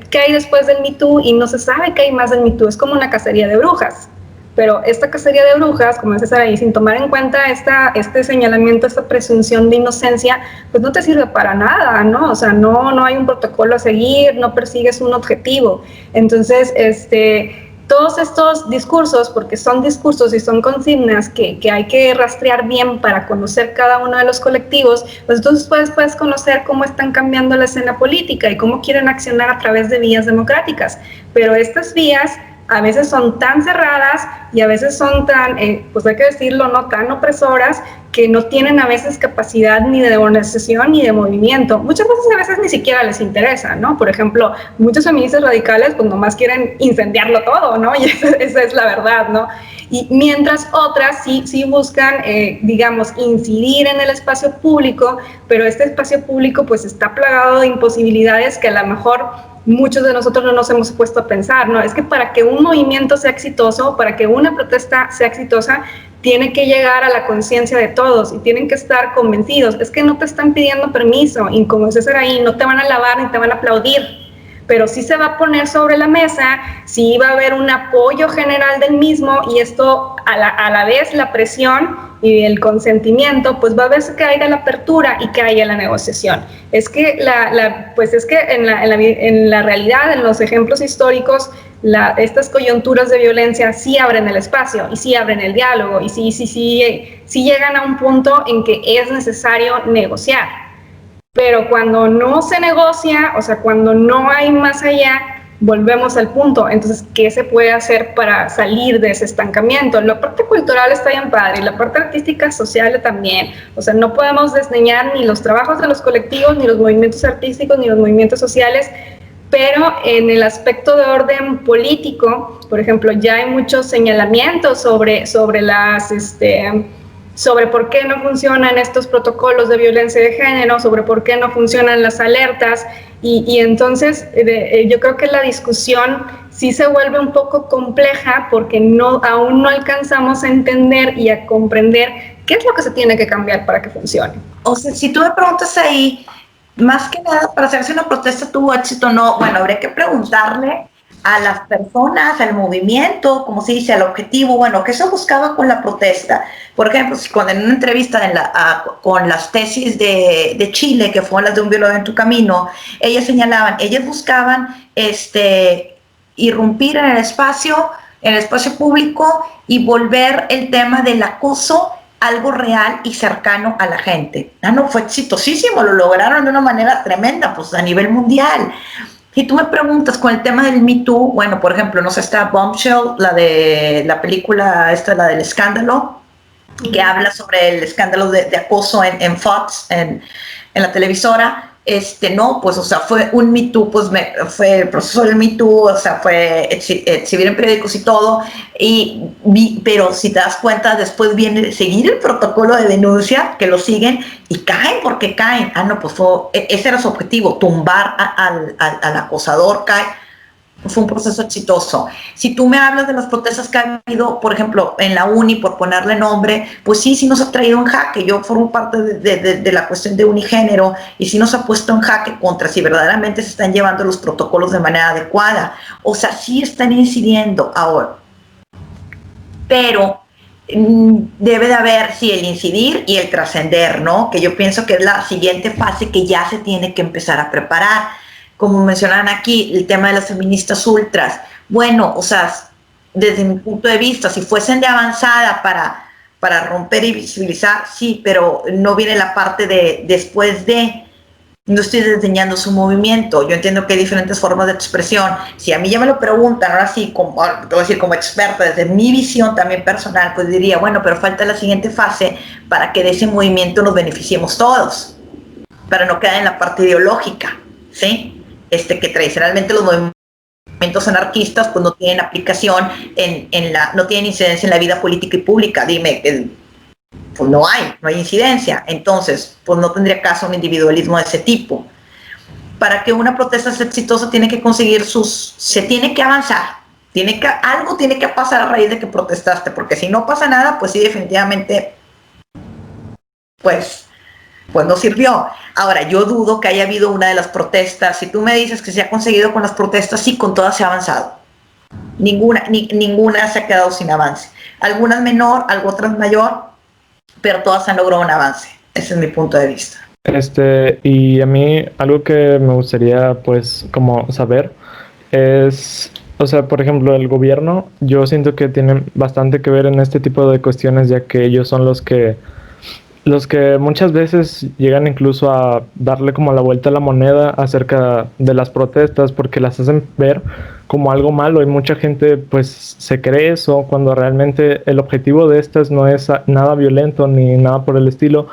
¿qué hay después del Me Too? Y no se sabe qué hay más del Me Too, es como una cacería de brujas. Pero esta cacería de brujas, como dices ahí, sin tomar en cuenta este señalamiento, esta presunción de inocencia, pues no te sirve para nada, ¿no? O sea, no hay un protocolo a seguir, no persigues un objetivo. Entonces, todos estos discursos, porque son discursos y son consignas que hay que rastrear bien para conocer cada uno de los colectivos, pues entonces puedes conocer cómo están cambiando la escena política y cómo quieren accionar a través de vías democráticas. Pero estas vías a veces son tan cerradas y a veces son tan, pues hay que decirlo, no tan opresoras, que no tienen a veces capacidad ni de organización ni de movimiento. Muchas veces ni siquiera les interesa, ¿no? Por ejemplo, muchos feministas radicales pues nomás quieren incendiarlo todo, ¿no? Y esa es la verdad, ¿no? Y mientras otras sí buscan, digamos, incidir en el espacio público, pero este espacio público pues está plagado de imposibilidades que a lo mejor muchos de nosotros no nos hemos puesto a pensar, ¿no? Es que para que un movimiento sea exitoso, para que una protesta sea exitosa, tiene que llegar a la conciencia de todos y tienen que estar convencidos. Es que no te están pidiendo permiso y como dice Saraí, no te van a alabar ni te van a aplaudir, pero sí se va a poner sobre la mesa, sí va a haber un apoyo general del mismo y esto a la vez la presión y el consentimiento, pues va a ver que haya la apertura y que haya la negociación. Es que pues es que en la realidad, en los ejemplos históricos, estas coyunturas de violencia sí abren el espacio y sí abren el diálogo y sí llegan a un punto en que es necesario negociar. Pero cuando no se negocia, o sea, cuando no hay más allá, volvemos al punto. Entonces, ¿qué se puede hacer para salir de ese estancamiento? La parte cultural está bien padre, y la parte artística social también. O sea, no podemos desdeñar ni los trabajos de los colectivos, ni los movimientos artísticos, ni los movimientos sociales, pero en el aspecto de orden político, por ejemplo, ya hay muchos señalamientos sobre por qué no funcionan estos protocolos de violencia de género, sobre por qué no funcionan las alertas, y entonces yo creo que la discusión sí se vuelve un poco compleja porque aún no alcanzamos a entender y a comprender qué es lo que se tiene que cambiar para que funcione. O sea, si tú me preguntas ahí, más que nada, para hacerse una protesta tuvo éxito o no, bueno, habría que preguntarle a las personas, al movimiento, como se dice, al objetivo, bueno, que se buscaba con la protesta. Por ejemplo, si cuando en una entrevista con las tesis de Chile, que fueron las de Un biólogo en tu camino, ellas señalaban, ellas buscaban irrumpir en el espacio público y volver el tema del acoso algo real y cercano a la gente. No, fue exitosísimo, lo lograron de una manera tremenda, pues a nivel mundial. Si tú me preguntas con el tema del Me Too, bueno, por ejemplo, no sé, está Bombshell, la de la película esta, la del escándalo, que habla sobre el escándalo de acoso en Fox, en la televisora. No, pues, o sea, fue un Me Too, pues fue el proceso del Me Too, o sea, fue exhibir en periódicos y todo, pero si te das cuenta, después viene seguir el protocolo de denuncia, que lo siguen, y caen porque caen. No, pues ese era su objetivo, tumbar al acosador, fue un proceso exitoso. Si tú me hablas de las protestas que ha habido, por ejemplo, en la uni, por ponerle nombre, pues sí nos ha traído en jaque. Yo formo parte de la cuestión de unigénero y sí nos ha puesto en jaque contra si verdaderamente se están llevando los protocolos de manera adecuada. O sea, sí están incidiendo ahora. Pero debe de haber, sí, el incidir y el trascender, ¿no? Que yo pienso que es la siguiente fase que ya se tiene que empezar a preparar. Como mencionaban aquí, el tema de las feministas ultras. Bueno, o sea, desde mi punto de vista, si fuesen de avanzada para romper y visibilizar, sí, pero no viene la parte de después de, no estoy desdeñando su movimiento. Yo entiendo que hay diferentes formas de expresión. Si a mí ya me lo preguntan, ahora sí, te voy a decir como experta, desde mi visión también personal, pues diría, bueno, pero falta la siguiente fase para que de ese movimiento nos beneficiemos todos, para no quedar en la parte ideológica, ¿sí? Que tradicionalmente los movimientos anarquistas pues no tienen aplicación no tienen incidencia en la vida política y pública. Dime, pues no hay incidencia. Entonces, pues no tendría caso un individualismo de ese tipo. Para que una protesta sea exitosa tiene que conseguir se tiene que avanzar. Algo tiene que pasar a raíz de que protestaste, porque si no pasa nada, pues sí, definitivamente, pues no sirvió. Ahora, yo dudo que haya habido una de las protestas. Si tú me dices que se ha conseguido con las protestas, sí, con todas se ha avanzado. Ninguna se ha quedado sin avance. Algunas menor, otras mayor, pero todas han logrado un avance. Ese es mi punto de vista. Y a mí algo que me gustaría pues como saber es, o sea, por ejemplo, el gobierno, yo siento que tiene bastante que ver en este tipo de cuestiones, ya que ellos son los que muchas veces llegan incluso a darle como la vuelta a la moneda acerca de las protestas, porque las hacen ver como algo malo y mucha gente pues se cree eso cuando realmente el objetivo de estas no es nada violento ni nada por el estilo.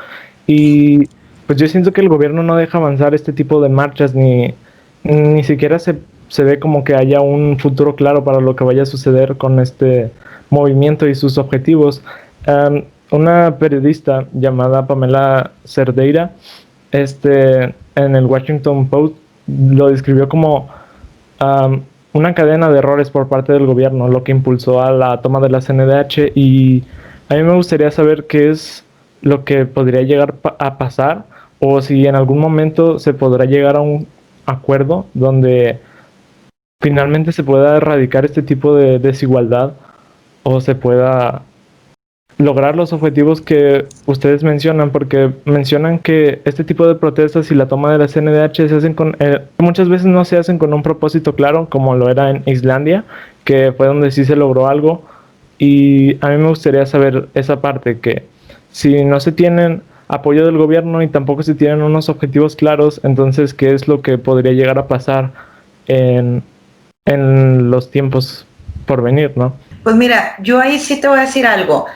Y pues yo siento que el gobierno no deja avanzar este tipo de marchas, ni siquiera se ve como que haya un futuro claro para lo que vaya a suceder con este movimiento y sus objetivos. Una periodista llamada Pamela Cerdeira, en el Washington Post, lo describió como una cadena de errores por parte del gobierno, lo que impulsó a la toma de la CNDH, y a mí me gustaría saber qué es lo que podría llegar a pasar, o si en algún momento se podrá llegar a un acuerdo donde finalmente se pueda erradicar este tipo de desigualdad, o se pueda lograr los objetivos que ustedes mencionan, porque mencionan que este tipo de protestas y la toma de la CNDH se hacen muchas veces no se hacen con un propósito claro, como lo era en Islandia, que fue donde sí se logró algo. Y a mí me gustaría saber esa parte, que si no se tienen apoyo del gobierno y tampoco se tienen unos objetivos claros, entonces qué es lo que podría llegar a pasar en los tiempos por venir, ¿no? Pues mira, yo ahí sí te voy a decir algo.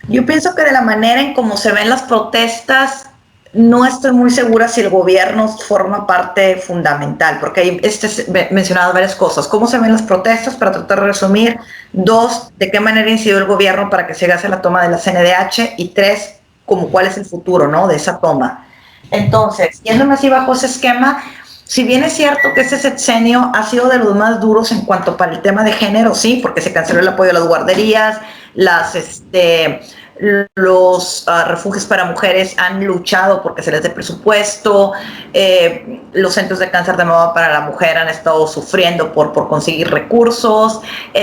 Yo pienso que de la manera en cómo se ven las protestas, no estoy muy segura si el gobierno forma parte fundamental, porque hay mencionado varias cosas. ¿Cómo se ven las protestas? Para tratar de resumir. 2, ¿de qué manera incidió el gobierno para que se haga la toma de la CNDH? Y 3, ¿cuál es el futuro, ¿no?, de esa toma? Entonces, yéndome así bajo ese esquema, si bien es cierto que este sexenio ha sido de los más duros en cuanto para el tema de género, sí, porque se canceló el apoyo a las guarderías, los refugios para mujeres han luchado porque se les dé presupuesto, los centros de cáncer de mama para la mujer han estado sufriendo por conseguir recursos.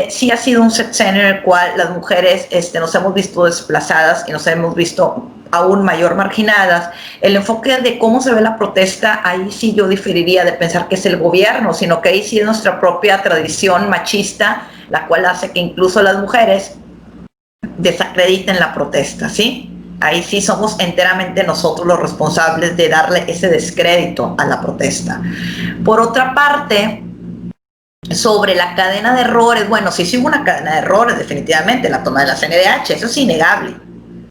Sí ha sido un sexenio en el cual las mujeres nos hemos visto desplazadas y nos hemos visto aún mayor marginadas. El enfoque de cómo se ve la protesta, ahí sí yo diferiría de pensar que es el gobierno, sino que ahí sí es nuestra propia tradición machista, la cual hace que incluso las mujeres desacrediten la protesta, ¿sí? Ahí sí somos enteramente nosotros los responsables de darle ese descrédito a la protesta. Por otra parte, sobre la cadena de errores, bueno, sí hubo una cadena de errores, definitivamente, la toma de la CNDH, eso es innegable.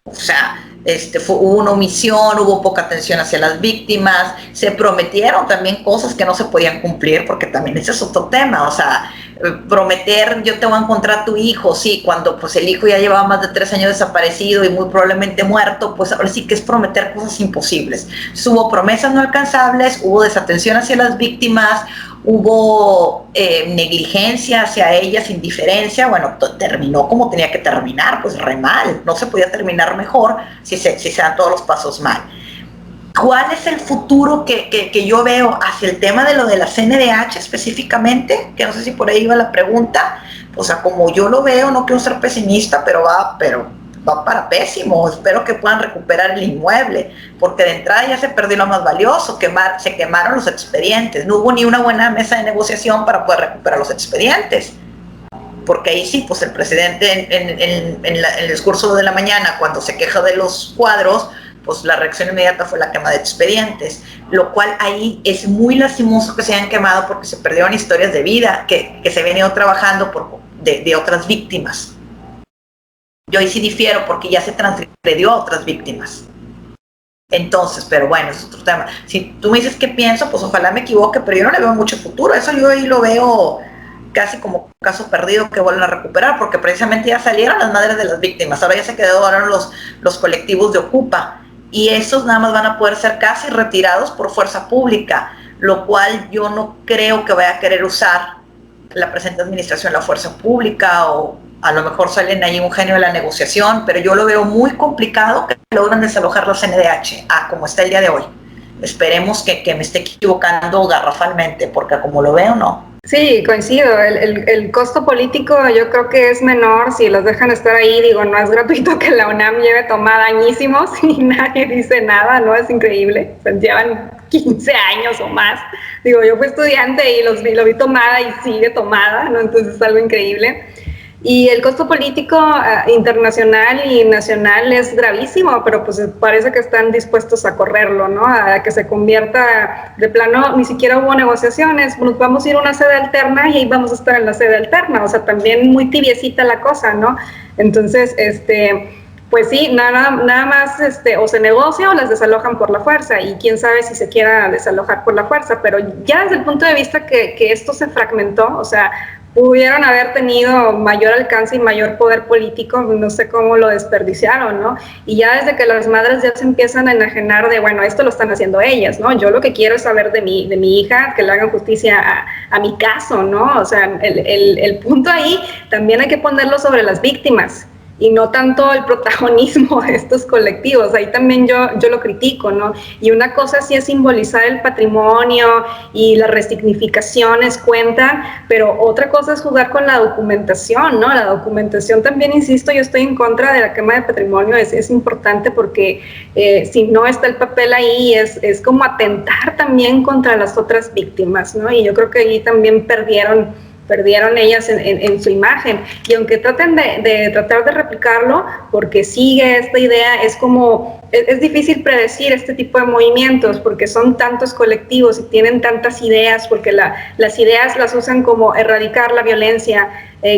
O sea, hubo una omisión, hubo poca atención hacia las víctimas, se prometieron también cosas que no se podían cumplir, porque también ese es otro tema. O sea, prometer yo te voy a encontrar a tu hijo, sí, cuando pues el hijo ya llevaba más de 3 años desaparecido y muy probablemente muerto, pues ahora sí que es prometer cosas imposibles. Entonces, hubo promesas no alcanzables, hubo desatención hacia las víctimas, hubo negligencia hacia ellas, indiferencia. Bueno, terminó como tenía que terminar, pues re mal, no se podía terminar mejor si se dan todos los pasos mal. ¿Cuál es el futuro que yo veo hacia el tema de lo de la CNDH específicamente? Que no sé si por ahí iba la pregunta. O sea, como yo lo veo, no quiero ser pesimista, pero va para pésimo. Espero que puedan recuperar el inmueble, porque de entrada ya se perdió lo más valioso, se quemaron los expedientes. No hubo ni una buena mesa de negociación para poder recuperar los expedientes. Porque ahí sí, pues el presidente en el discurso de la mañana, cuando se queja de los cuadros, pues la reacción inmediata fue la quema de expedientes, lo cual ahí es muy lastimoso que se hayan quemado porque se perdieron historias de vida que se habían ido trabajando de otras víctimas. Yo ahí sí difiero porque ya se transgredió a otras víctimas. Entonces, pero bueno, es otro tema. Si tú me dices qué pienso, pues ojalá me equivoque, pero yo no le veo mucho futuro. Eso yo ahí lo veo casi como caso perdido que vuelven a recuperar, porque precisamente ya salieron las madres de las víctimas, ahora ya se quedaron los colectivos de Ocupa, y esos nada más van a poder ser casi retirados por fuerza pública, lo cual yo no creo que vaya a querer usar la presente administración la fuerza pública, o a lo mejor salen ahí un genio de la negociación, pero yo lo veo muy complicado que logren desalojar la CNDH como está el día de hoy. Esperemos que me esté equivocando garrafalmente, porque como lo veo, no. Sí, coincido. El costo político yo creo que es menor si los dejan estar ahí. Digo, no es gratuito que la UNAM lleve tomada añísimos y nadie dice nada, ¿no? Es increíble. Pues llevan 15 años o más. Digo, yo fui estudiante y lo vi tomada y sigue tomada, ¿no? Entonces es algo increíble. Y el costo político internacional y nacional es gravísimo, pero pues parece que están dispuestos a correrlo, ¿no? A que se convierta de plano, ni siquiera hubo negociaciones, nos vamos a ir a una sede alterna y ahí vamos a estar en la sede alterna, o sea, también muy tibiecita la cosa, ¿no? Entonces, pues sí, nada más o se negocia o las desalojan por la fuerza, y quién sabe si se quiera desalojar por la fuerza, pero ya desde el punto de vista que esto se fragmentó, o sea, pudieron haber tenido mayor alcance y mayor poder político, no sé cómo lo desperdiciaron, ¿no? Y ya desde que las madres ya se empiezan a enajenar de, bueno, esto lo están haciendo ellas, ¿no? Yo lo que quiero es saber de mi hija, que le hagan justicia a mi caso, ¿no? O sea, el punto ahí también hay que ponerlo sobre las víctimas, y no tanto el protagonismo de estos colectivos. Ahí también yo lo critico, ¿no? Y una cosa sí es simbolizar el patrimonio y las resignificaciones cuentan, pero otra cosa es jugar con la documentación, ¿no? La documentación también, insisto, yo estoy en contra de la quema de patrimonio, es importante porque si no está el papel ahí es como atentar también contra las otras víctimas, ¿no? Y yo creo que ahí también perdieron ellas en su imagen, y aunque traten de tratar de replicarlo, porque sigue esta idea, es difícil predecir este tipo de movimientos, porque son tantos colectivos y tienen tantas ideas, porque las ideas las usan como erradicar la violencia,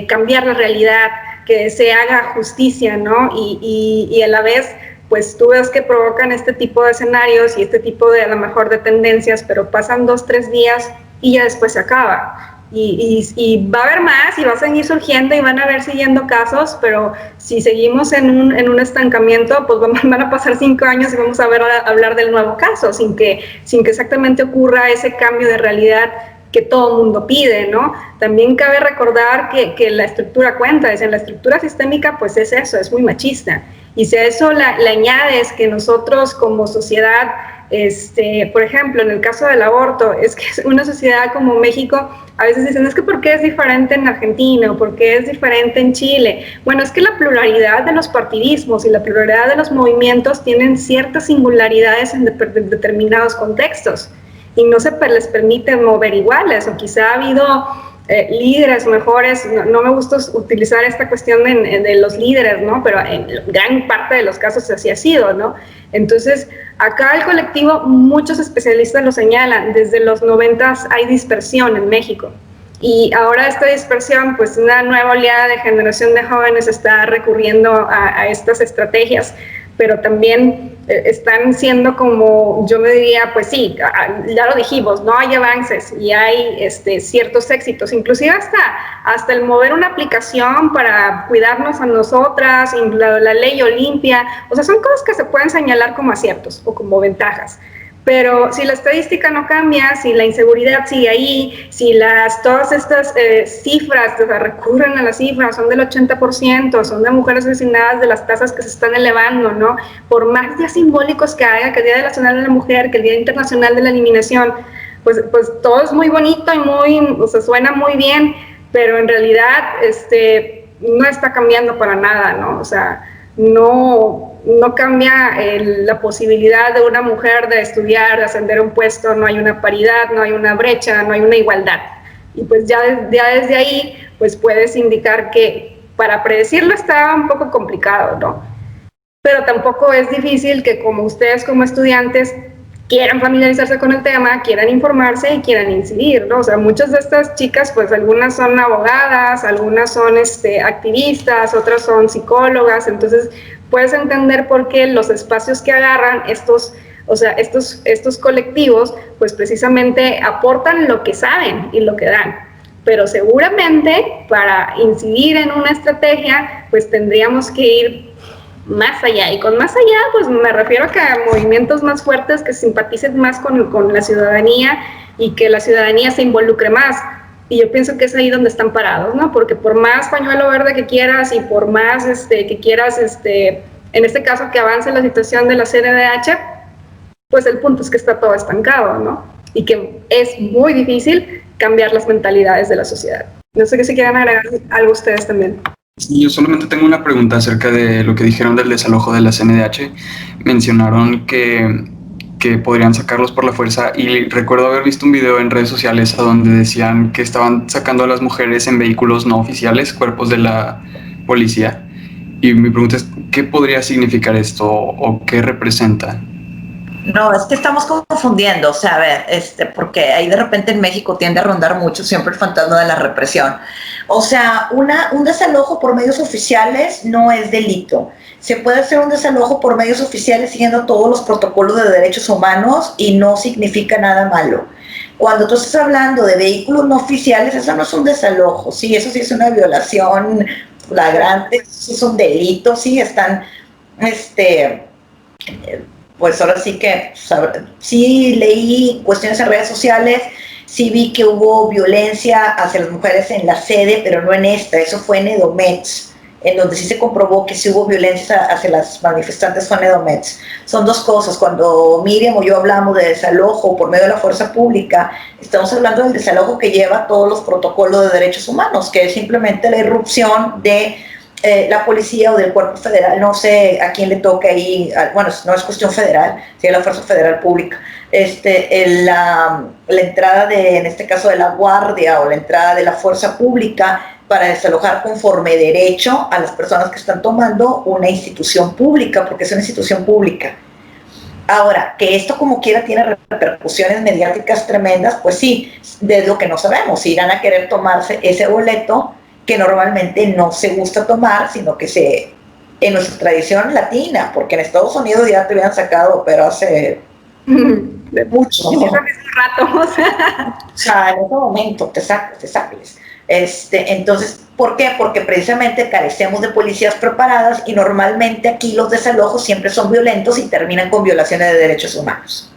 cambiar la realidad, que se haga justicia, ¿no? Y a la vez, pues tú ves que provocan este tipo de escenarios y este tipo de, a lo mejor, de tendencias, pero pasan 2-3 días y ya después se acaba. Y va a haber más y va a seguir surgiendo y van a haber siguiendo casos, pero si seguimos en un estancamiento, pues van a pasar 5 años y vamos a hablar del nuevo caso, sin que exactamente ocurra ese cambio de realidad que todo el mundo pide, ¿no? También cabe recordar que la estructura cuenta, es en la estructura sistémica, pues es eso, es muy machista. Y si a eso le añades que nosotros como sociedad, por ejemplo, en el caso del aborto, es que es una sociedad como México, a veces dicen, es que ¿por qué es diferente en Argentina o por qué es diferente en Chile? Bueno, es que la pluralidad de los partidismos y la pluralidad de los movimientos tienen ciertas singularidades en determinados contextos y no se les permite mover iguales, o quizá ha habido líderes mejores, no me gusta utilizar esta cuestión de los líderes, ¿no? Pero en gran parte de los casos así ha sido, ¿no? Entonces, acá el colectivo, muchos especialistas lo señalan, desde los 90s hay dispersión en México. Y ahora esta dispersión, pues una nueva oleada de generación de jóvenes está recurriendo a estas estrategias, pero también están siendo como, yo me diría, pues sí, ya lo dijimos, no hay avances y hay ciertos éxitos, inclusive hasta el mover una aplicación para cuidarnos a nosotras, la ley Olimpia, o sea, son cosas que se pueden señalar como aciertos o como ventajas. Pero si la estadística no cambia, si la inseguridad sigue ahí, si todas estas cifras, o sea, recurren a las cifras, son del 80%, son de mujeres asesinadas, de las tasas que se están elevando, ¿no? Por más días simbólicos que haya, que el Día Nacional de la Mujer, que el Día Internacional de la Eliminación, pues todo es muy bonito y o sea, suena muy bien, pero en realidad no está cambiando para nada, ¿no? O sea, no cambia la posibilidad de una mujer de estudiar, de ascender a un puesto, no hay una paridad, no hay una brecha, no hay una igualdad. Y pues ya desde ahí, pues puedes indicar que para predecirlo está un poco complicado, ¿no? Pero tampoco es difícil que como ustedes como estudiantes quieran familiarizarse con el tema, quieran informarse y quieran incidir, ¿no? O sea, muchas de estas chicas, pues algunas son abogadas, algunas son activistas, otras son psicólogas, entonces puedes entender por qué los espacios que agarran estos colectivos, pues precisamente aportan lo que saben y lo que dan. Pero seguramente para incidir en una estrategia, pues tendríamos que ir más allá, y con más allá pues me refiero a que a movimientos más fuertes que simpaticen más con la ciudadanía y que la ciudadanía se involucre más, y yo pienso que es ahí donde están parados, ¿no? Porque por más pañuelo verde que quieras y por más que quieras, en este caso que avance la situación de la CNDH, pues el punto es que está todo estancado, ¿no? Y que es muy difícil cambiar las mentalidades de la sociedad. No sé si quieren agregar algo ustedes también. Yo solamente tengo una pregunta acerca de lo que dijeron del desalojo de la CNDH. Mencionaron que podrían sacarlos por la fuerza, y recuerdo haber visto un video en redes sociales a donde decían que estaban sacando a las mujeres en vehículos no oficiales, cuerpos de la policía. Y mi pregunta es, ¿qué podría significar esto o qué representa? No, es que estamos confundiendo, o sea, a ver, porque ahí de repente en México tiende a rondar mucho siempre el fantasma de la represión. O sea, un desalojo por medios oficiales no es delito. Se puede hacer un desalojo por medios oficiales siguiendo todos los protocolos de derechos humanos y no significa nada malo. Cuando tú estás hablando de vehículos no oficiales, eso no es un desalojo, sí, eso sí es una violación flagrante, eso es un delito, sí, están, pues ahora sí que, sí leí cuestiones en redes sociales, sí vi que hubo violencia hacia las mujeres en la sede, pero no en esta, eso fue en Edomex, en donde sí se comprobó que sí hubo violencia hacia las manifestantes fue en Edomex. Son dos cosas, cuando Miriam o yo hablamos de desalojo por medio de la fuerza pública, estamos hablando del desalojo que lleva todos los protocolos de derechos humanos, que es simplemente la irrupción de la policía o del cuerpo federal, no sé a quién le toca ahí, bueno, no es cuestión federal, sí, la fuerza federal pública, la entrada en este caso de la guardia o la entrada de la fuerza pública para desalojar conforme derecho a las personas que están tomando una institución pública, porque es una institución pública. Ahora, que esto como quiera tiene repercusiones mediáticas tremendas, pues sí, de lo que no sabemos, si irán a querer tomarse ese boleto que normalmente no se gusta tomar, sino que en nuestra tradición latina, porque en Estados Unidos ya te habían sacado, pero hace mucho, ¿no? Rato, o sea, en ese momento te sacas. Entonces, ¿por qué? Porque precisamente carecemos de policías preparadas y normalmente aquí los desalojos siempre son violentos y terminan con violaciones de derechos humanos.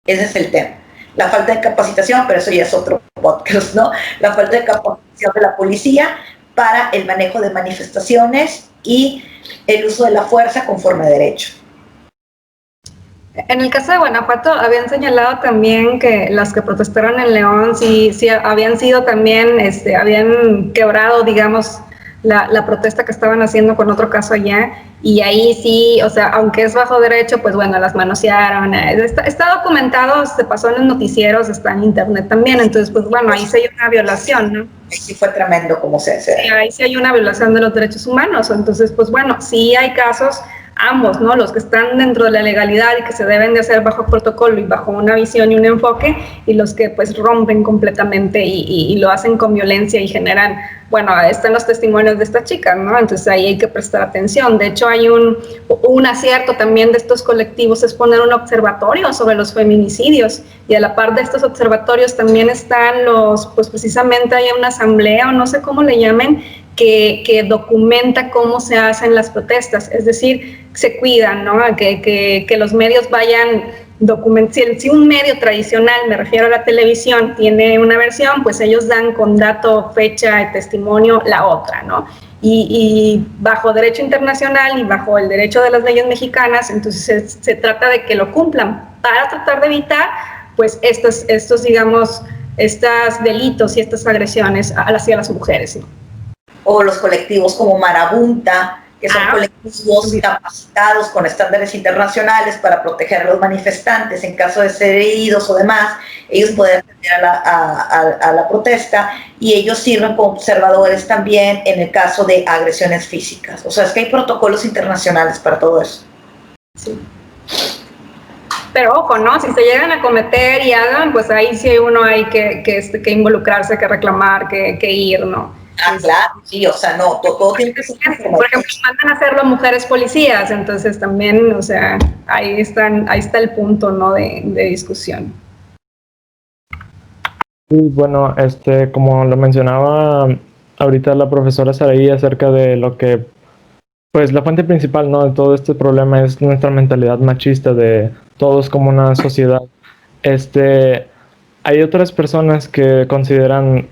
Ese es el tema. La falta de capacitación, pero eso ya es otro podcast, ¿no? La falta de capacitación de la policía para el manejo de manifestaciones y el uso de la fuerza conforme a derecho. En el caso de Guanajuato habían señalado también que las que protestaron en León sí habían sido también, habían quebrado, digamos, la protesta que estaban haciendo con otro caso allá, y ahí sí, o sea, aunque es bajo derecho, pues bueno, las manosearon. Está documentado, se pasó en los noticieros, está en internet también, entonces pues bueno, ahí sí hay una violación, ¿no? Sí fue tremendo como se hace. Sí, ahí sí hay una violación de los derechos humanos, entonces pues bueno, sí hay casos, ambos, ¿no? Los que están dentro de la legalidad y que se deben de hacer bajo protocolo y bajo una visión y un enfoque, y los que pues rompen completamente y lo hacen con violencia y generan, bueno, están los testimonios de esta chica, ¿no? Entonces ahí hay que prestar atención. De hecho, hay un acierto también de estos colectivos, es poner un observatorio sobre los feminicidios, y a la par de estos observatorios también están pues precisamente hay una asamblea, o no sé cómo le llamen, que documenta cómo se hacen las protestas, es decir, se cuidan, ¿no? Que los medios vayan documentando. Si un medio tradicional, me refiero a la televisión, tiene una versión, pues ellos dan con dato, fecha y testimonio la otra, ¿no? Y bajo derecho internacional y bajo el derecho de las leyes mexicanas, entonces se trata de que lo cumplan para tratar de evitar, pues, estos digamos, estos delitos y estas agresiones hacia las mujeres, ¿no? O los colectivos como Marabunta, que son colectivos capacitados con estándares internacionales para proteger a los manifestantes en caso de ser heridos o demás. Ellos pueden atender a la protesta, y ellos sirven como observadores también en el caso de agresiones físicas. O sea, es que hay protocolos internacionales para todo eso. Sí. Pero ojo, ¿no? Si se llegan a cometer y hagan, pues ahí sí uno hay que involucrarse, que reclamar, que ir, ¿no? Ah, claro, sí, o sea, no, todo tiene que ser. Por ejemplo, mandan a hacerlo mujeres policías, entonces también, o sea, ahí está el punto, ¿no? de discusión. Y bueno, como lo mencionaba ahorita la profesora Saraí acerca de lo que, pues la fuente principal, ¿no? de todo este problema es nuestra mentalidad machista de todos como una sociedad. Hay otras personas que consideran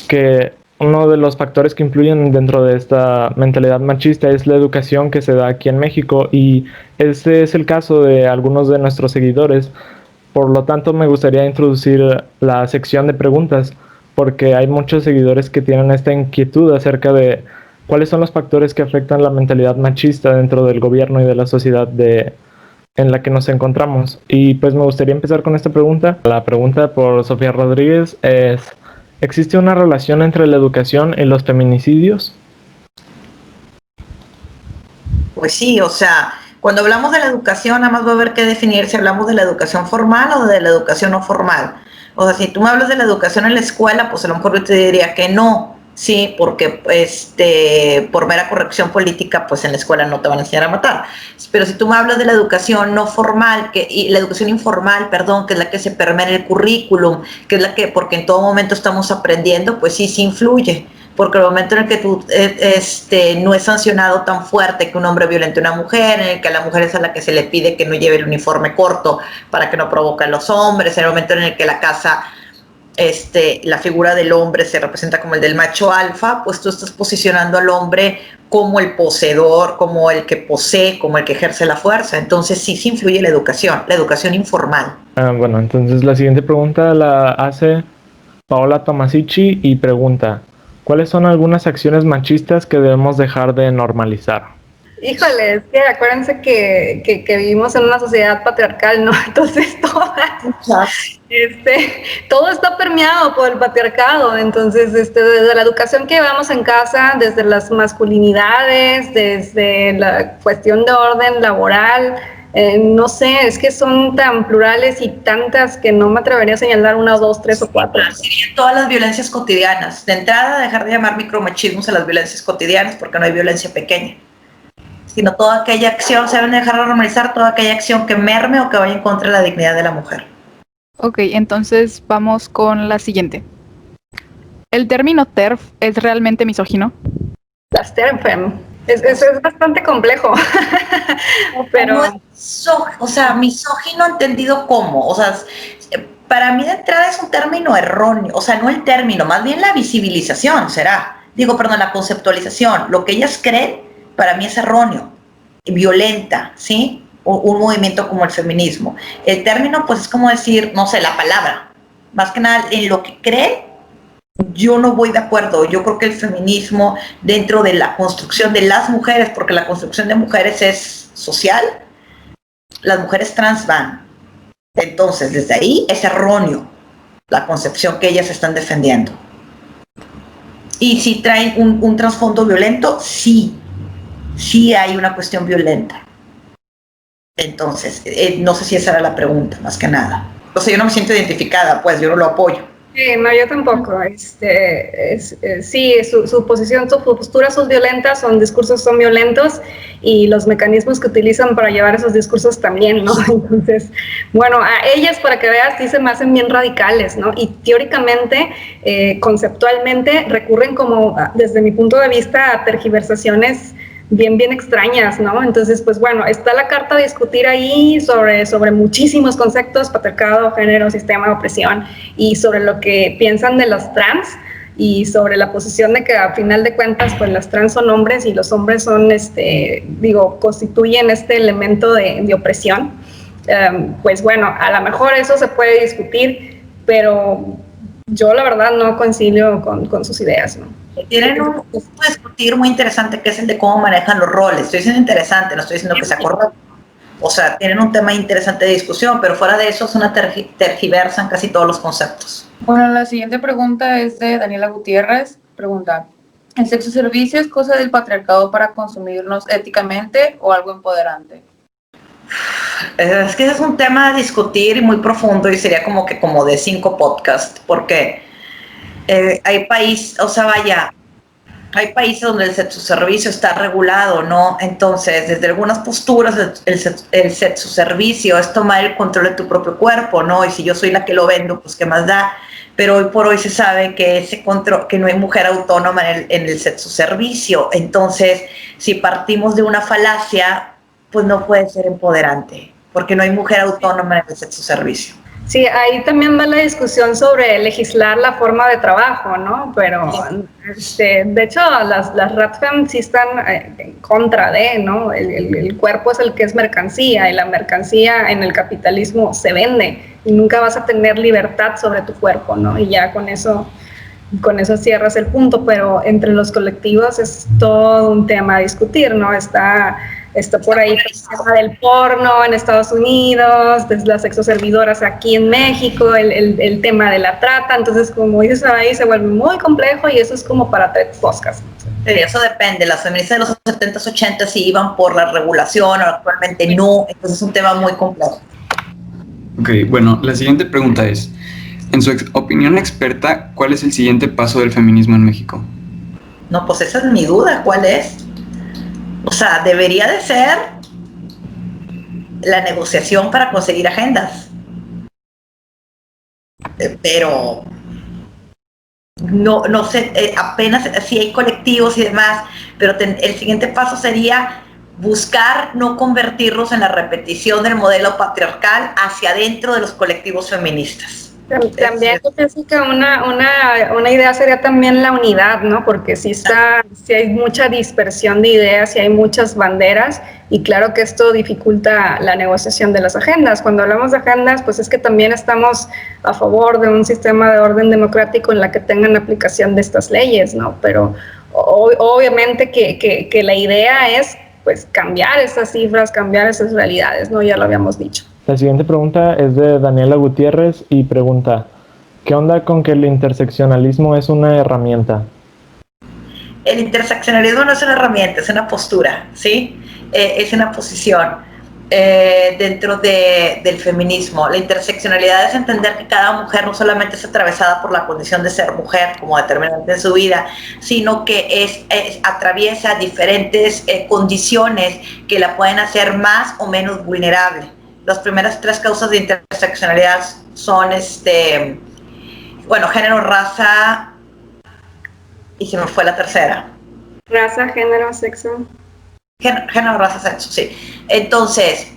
que uno de los factores que influyen dentro de esta mentalidad machista es la educación que se da aquí en México, y ese es el caso de algunos de nuestros seguidores. Por lo tanto, me gustaría introducir la sección de preguntas, porque hay muchos seguidores que tienen esta inquietud acerca de cuáles son los factores que afectan la mentalidad machista dentro del gobierno y de la sociedad en la que nos encontramos. Y pues me gustaría empezar con esta pregunta. La pregunta por Sofía Rodríguez es: ¿existe una relación entre la educación y los feminicidios? Pues sí, o sea, cuando hablamos de la educación, nada más va a haber que definir si hablamos de la educación formal o de la educación no formal. O sea, si tú me hablas de la educación en la escuela, pues a lo mejor yo te diría que no, sí, porque por mera corrección política, pues en la escuela no te van a enseñar a matar. Pero si tú me hablas de la educación no formal, y la educación informal, perdón, que es la que se permea en el currículum, que es la que, porque en todo momento estamos aprendiendo, pues sí influye. Porque el momento en el que tú no es sancionado tan fuerte que un hombre violente a una mujer, en el que a la mujer es a la que se le pide que no lleve el uniforme corto para que no provoque a los hombres, en el momento en el que la casa, la figura del hombre se representa como el del macho alfa, pues tú estás posicionando al hombre como el poseedor, como el que posee, como el que ejerce la fuerza. Entonces sí influye la educación informal. Bueno, entonces la siguiente pregunta la hace Paola Tomasici y pregunta: ¿cuáles son algunas acciones machistas que debemos dejar de normalizar? Híjole, es que acuérdense que vivimos en una sociedad patriarcal, ¿no? Entonces todo está permeado por el patriarcado. Entonces, desde la educación que llevamos en casa, desde las masculinidades, desde la cuestión de orden laboral, no sé, es que son tan plurales y tantas que no me atrevería a señalar una, dos, tres o cuatro. Serían todas las violencias cotidianas. De entrada, dejar de llamar micromachismos a las violencias cotidianas, porque no hay violencia pequeña, sino toda aquella acción, se deben dejar de normalizar toda aquella acción que merme o que vaya en contra de la dignidad de la mujer. Ok, entonces vamos con la siguiente. ¿El término TERF es realmente misógino? Las TERFEM. Es bastante complejo. Pero No es, o sea, misógino entendido como, o sea, para mí de entrada es un término erróneo, o sea, no el término, más bien la visibilización la conceptualización. Lo que ellas creen, para mí es erróneo, violenta, ¿sí? Un movimiento como el feminismo. El término, pues es como decir, no sé, la palabra. Más que nada, en lo que creen, yo no voy de acuerdo. Yo creo que el feminismo, dentro de la construcción de las mujeres, porque la construcción de mujeres es social, las mujeres trans van. Entonces, desde ahí es erróneo la concepción que ellas están defendiendo. Y si traen un trasfondo violento, sí hay una cuestión violenta. Entonces, no sé si esa era la pregunta, más que nada. O sea, yo no me siento identificada, pues yo no lo apoyo. No, yo tampoco. Sí, su posición, su postura son violentas, sus discursos son violentos y los mecanismos que utilizan para llevar esos discursos también, ¿no? Entonces, bueno, a ellas, para que veas, sí se me hacen bien radicales, ¿no? Y teóricamente, conceptualmente, recurren como, desde mi punto de vista, a tergiversaciones bien extrañas, ¿no? Entonces, pues bueno, está la carta a discutir ahí sobre muchísimos conceptos, patriarcado, género, sistema de opresión, y sobre lo que piensan de los trans, y sobre la posición de que a final de cuentas, pues las trans son hombres y los hombres son, constituyen este elemento de opresión. Pues bueno, a lo mejor eso se puede discutir, pero yo la verdad no concilio con sus ideas, ¿no? Tienen un punto de discutir muy interesante, que es el de cómo manejan los roles. Estoy diciendo interesante, no estoy diciendo que sea correcto. O sea, tienen un tema interesante de discusión, pero fuera de eso es una tergiversan casi todos los conceptos. Bueno, la siguiente pregunta es de Daniela Gutiérrez. Pregunta, ¿el sexo servicio es cosa del patriarcado para consumirnos éticamente o algo empoderante? Es que ese es un tema a discutir y muy profundo, y sería como de 5 podcasts, porque hay países donde el sexoservicio está regulado, ¿no? Entonces, desde algunas posturas, el sexoservicio es tomar el control de tu propio cuerpo, ¿no? Y si yo soy la que lo vendo, pues qué más da. Pero hoy por hoy se sabe que ese control, que no hay mujer autónoma en el sexoservicio. Entonces, si partimos de una falacia, pues no puede ser empoderante, porque no hay mujer autónoma en el sexoservicio. Sí, ahí también va la discusión sobre legislar la forma de trabajo, ¿no? Pero, de hecho, las RATFEM sí están en contra de, ¿no? El cuerpo es el que es mercancía, y la mercancía en el capitalismo se vende, y nunca vas a tener libertad sobre tu cuerpo, ¿no? Y ya con eso cierras el punto, pero entre los colectivos es todo un tema a discutir, ¿no? Está por ahí el tema del porno en Estados Unidos, desde las sexoservidoras aquí en México, el tema de la trata. Entonces, como dices, ahí se vuelve muy complejo, y eso es como para 3 podcasts. Sí, eso depende. Las feministas de los 70s, 80s sí iban por la regulación, actualmente no. Entonces es un tema muy complejo. Ok, bueno, la siguiente pregunta es, en su opinión experta, ¿cuál es el siguiente paso del feminismo en México? No, pues esa es mi duda, ¿cuál es? O sea, debería de ser la negociación para conseguir agendas. Pero no sé, apenas sí hay colectivos y demás, pero el siguiente paso sería buscar no convertirlos en la repetición del modelo patriarcal hacia adentro de los colectivos feministas. También yo pienso que una idea sería también la unidad, ¿no? Porque sí hay mucha dispersión de ideas, y hay muchas banderas, y claro que esto dificulta la negociación de las agendas. Cuando hablamos de agendas, pues es que también estamos a favor de un sistema de orden democrático en la que tengan aplicación de estas leyes, ¿no? Pero obviamente que la idea es, pues, cambiar esas cifras, cambiar esas realidades, ¿no? Ya lo habíamos dicho. La siguiente pregunta es de Daniela Gutiérrez y pregunta, ¿qué onda con que el interseccionalismo es una herramienta? El interseccionalismo no es una herramienta, es una postura, ¿sí? Es una posición dentro del feminismo. La interseccionalidad es entender que cada mujer no solamente es atravesada por la condición de ser mujer como determinante de su vida, sino que atraviesa diferentes condiciones que la pueden hacer más o menos vulnerable. Las primeras 3 causas de interseccionalidad son, género, raza, y se me fue la tercera. Raza, género, sexo. Género, raza, sexo, sí. Entonces,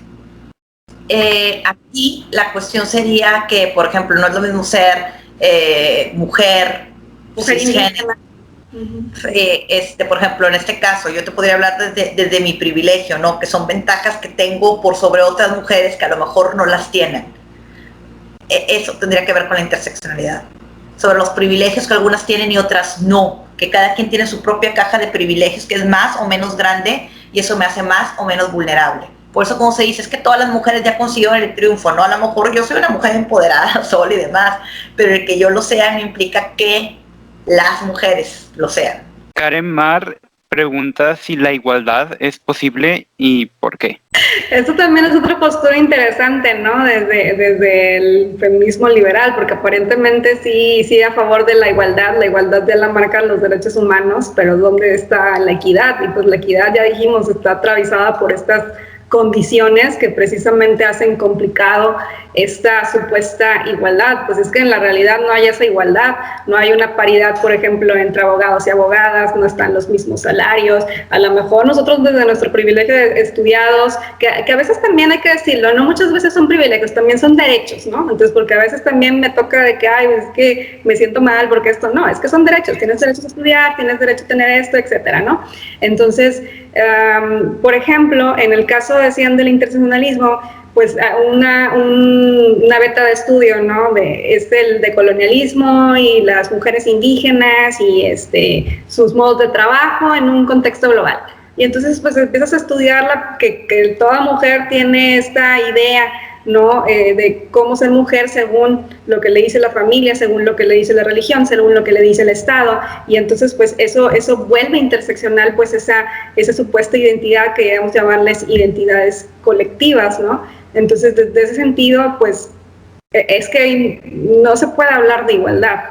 aquí la cuestión sería que, por ejemplo, no es lo mismo ser mujer, cisgénero. Por ejemplo, en este caso, yo te podría hablar desde mi privilegio, ¿no? Que son ventajas que tengo por sobre otras mujeres que a lo mejor no las tienen. Eso tendría que ver con la interseccionalidad. Sobre los privilegios que algunas tienen y otras no. Que cada quien tiene su propia caja de privilegios, que es más o menos grande, y eso me hace más o menos vulnerable. Por eso, como se dice, es que todas las mujeres ya consiguieron el triunfo, ¿no? A lo mejor yo soy una mujer empoderada, sola y demás, pero el que yo lo sea no implica que las mujeres lo sean. Karen Mar pregunta si la igualdad es posible y por qué. Esto también es otra postura interesante, ¿no? Desde el feminismo liberal, porque aparentemente sí a favor de la igualdad ya la marcan los derechos humanos, pero ¿dónde está la equidad? Y pues la equidad, ya dijimos, está atravesada por estas condiciones que precisamente hacen complicado esta supuesta igualdad. Pues es que en la realidad no hay esa igualdad, no hay una paridad, por ejemplo, entre abogados y abogadas, no están los mismos salarios. A lo mejor nosotros desde nuestro privilegio de estudiados, que a veces también hay que decirlo, no muchas veces son privilegios, también son derechos, ¿no? Entonces, porque a veces también me toca de que, ay, es que me siento mal porque esto, no, es que son derechos, tienes derecho a estudiar, tienes derecho a tener esto, etcétera, ¿no? Entonces, por ejemplo, en el caso, decían, del interseccionalismo, pues una beta de estudio, ¿no? Es el de colonialismo y las mujeres indígenas y sus modos de trabajo en un contexto global. Y entonces pues empiezas a estudiar que toda mujer tiene esta idea, ¿no? De cómo ser mujer según lo que le dice la familia, según lo que le dice la religión, según lo que le dice el Estado, y entonces pues eso vuelve interseccional pues esa supuesta identidad que debemos llamarles identidades colectivas, ¿no? Entonces desde ese sentido pues es que no se puede hablar de igualdad,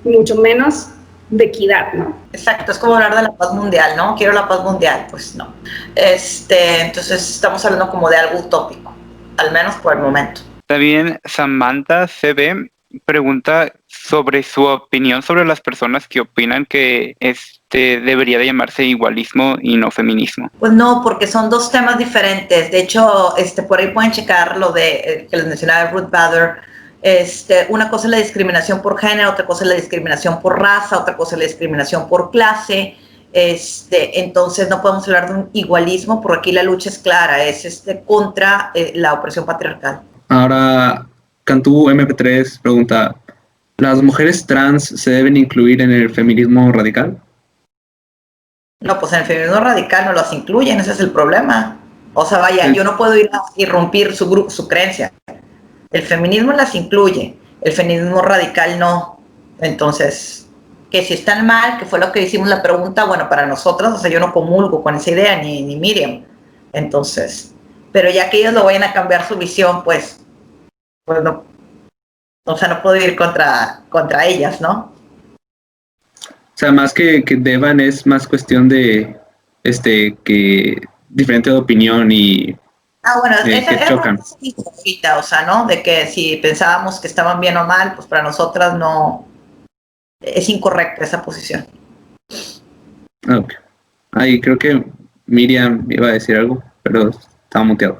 mucho menos de equidad, ¿no? Exacto, es como hablar de la paz mundial, ¿no? Quiero la paz mundial, pues no. Entonces estamos hablando como de algo utópico, al menos por el momento. También Samantha CB pregunta sobre su opinión sobre las personas que opinan que debería de llamarse igualismo y no feminismo. Pues no, porque son dos temas diferentes. De hecho, por ahí pueden checar lo de que les mencionaba Ruth Bader. Una cosa es la discriminación por género, otra cosa es la discriminación por raza, otra cosa es la discriminación por clase. Entonces no podemos hablar de un igualismo, porque aquí la lucha es clara, es contra la opresión patriarcal. Ahora, Cantú MP3 pregunta, ¿las mujeres trans se deben incluir en el feminismo radical? No, pues en el feminismo radical no las incluyen, ese es el problema. O sea, vaya, yo no puedo ir a irrumpir su creencia. El feminismo las incluye, el feminismo radical no. Entonces, que si están mal, que fue lo que hicimos la pregunta, bueno, para nosotros, o sea, yo no comulgo con esa idea, ni Miriam. Entonces, pero ya que ellos lo vayan a cambiar su visión, pues no, o sea, no puedo ir contra ellas, ¿no? O sea, más que deban, es más cuestión de que diferente de opinión y bueno, que chocan. O sea, ¿no? De que si pensábamos que estaban bien o mal, pues para nosotras no es incorrecta esa posición. Okay. Ahí creo que Miriam iba a decir algo, pero estaba muteado.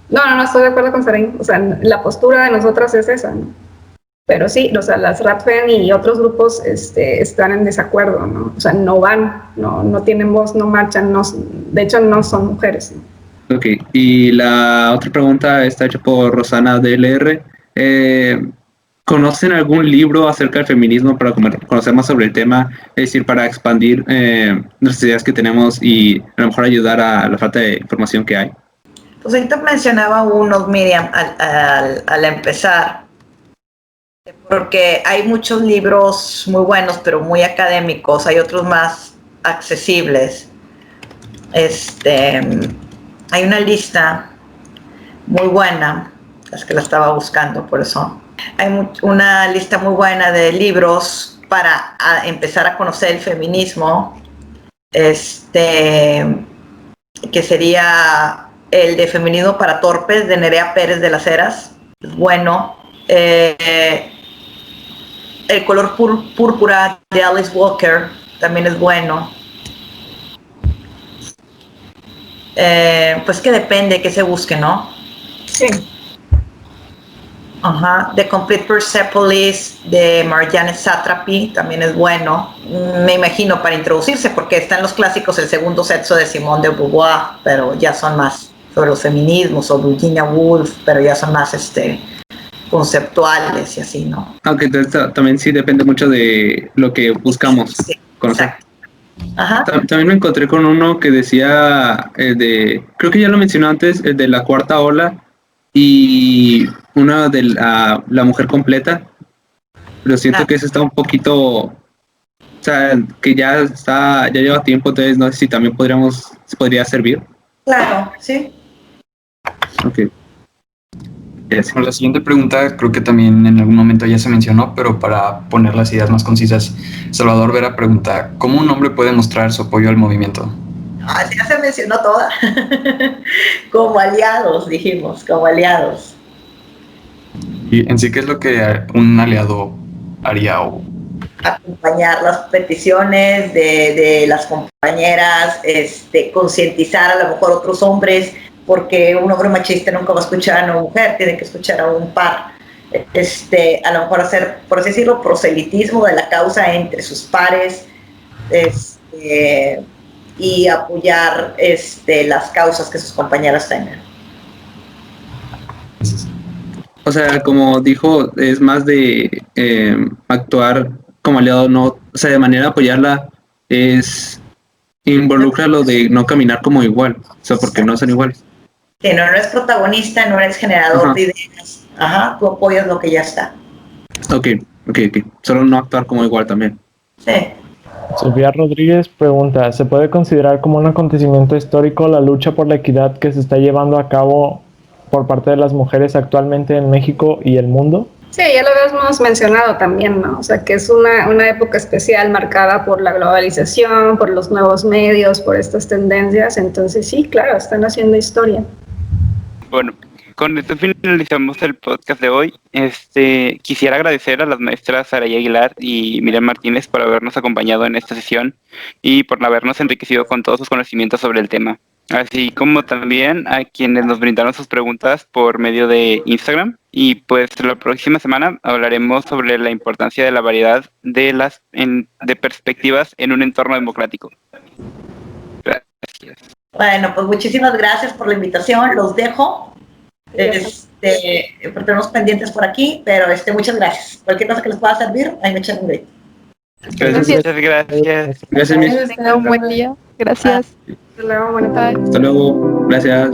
No, estoy de acuerdo con Sarain. O sea, la postura de nosotras es esa, ¿no? Pero sí, o sea, las RADFEM y otros grupos están en desacuerdo, ¿no? O sea, no van, no tienen voz, no marchan, de hecho no son mujeres, ¿no? Ok, y la otra pregunta está hecha por Rosana DLR. ¿Conocen algún libro acerca del feminismo para conocer más sobre el tema? Es decir, para expandir las ideas que tenemos y a lo mejor ayudar a la falta de información que hay. Pues ahorita mencionaba unos, Miriam, al empezar, porque hay muchos libros muy buenos, pero muy académicos, hay otros más accesibles. Hay una lista muy buena, es que la estaba buscando, por eso. Hay una lista muy buena de libros para empezar a conocer el feminismo, que sería el de Feminismo para Torpes, de Nerea Pérez de las Heras, bueno. El color púrpura de Alice Walker también es bueno. Pues que depende que se busque, ¿no? Sí. Ajá, The Complete Persepolis de Marjane Satrapi también es bueno, me imagino, para introducirse, porque está en los clásicos el segundo sexo de Simone de Beauvoir, pero ya son más sobre los feminismos, o Virginia Woolf, pero ya son más conceptuales y así, ¿no? Aunque también sí depende mucho de lo que buscamos Sí, conocer. exacto. Ajá. También me encontré con uno que decía, creo que ya lo mencionó antes, el de la cuarta ola, y una de la mujer completa, pero siento que ese está un poquito, o sea, que ya lleva tiempo, entonces no sé si también podría servir. Claro, sí. Ok. Yes. Bueno, la siguiente pregunta creo que también en algún momento ya se mencionó, pero para poner las ideas más concisas, Salvador Vera pregunta, ¿cómo un hombre puede mostrar su apoyo al movimiento? Así ya se mencionó toda. Como aliados, dijimos, como aliados. Y en sí, ¿qué es lo que un aliado haría? Acompañar las peticiones de las compañeras, concientizar a lo mejor otros hombres, porque un hombre machista nunca va a escuchar a una mujer, tiene que escuchar a un par. A lo mejor hacer, por así decirlo, proselitismo de la causa entre sus pares, y apoyar las causas que sus compañeras tengan. O sea, como dijo, es más de actuar como aliado, no, o sea, de manera de apoyarla involucra lo de no caminar como igual, o sea, porque no son iguales. Que no eres protagonista, no eres generador de ideas. Ajá, tú apoyas lo que ya está. Ok. Solo no actuar como igual también. Sí. Sofía Rodríguez pregunta, ¿se puede considerar como un acontecimiento histórico la lucha por la equidad que se está llevando a cabo por parte de las mujeres actualmente en México y el mundo? Sí, ya lo habíamos mencionado también, ¿no? O sea, que es una época especial marcada por la globalización, por los nuevos medios, por estas tendencias. Entonces, sí, claro, están haciendo historia. Bueno, con esto finalizamos el podcast de hoy. Quisiera agradecer a las maestras Saraya Aguilar y Miriam Martínez por habernos acompañado en esta sesión y por habernos enriquecido con todos sus conocimientos sobre el tema, así como también a quienes nos brindaron sus preguntas por medio de Instagram. Y pues la próxima semana hablaremos sobre la importancia de la variedad de perspectivas en un entorno democrático. Gracias. Bueno, pues muchísimas gracias por la invitación. Los dejo. Porque tenemos pendientes por aquí, pero muchas gracias. Cualquier cosa que les pueda servir, ahí me echan un grito. Muchas gracias. Gracias, Miss. Tenga un buen día. Gracias. Hasta luego, buenas tardes. Hasta luego. Gracias.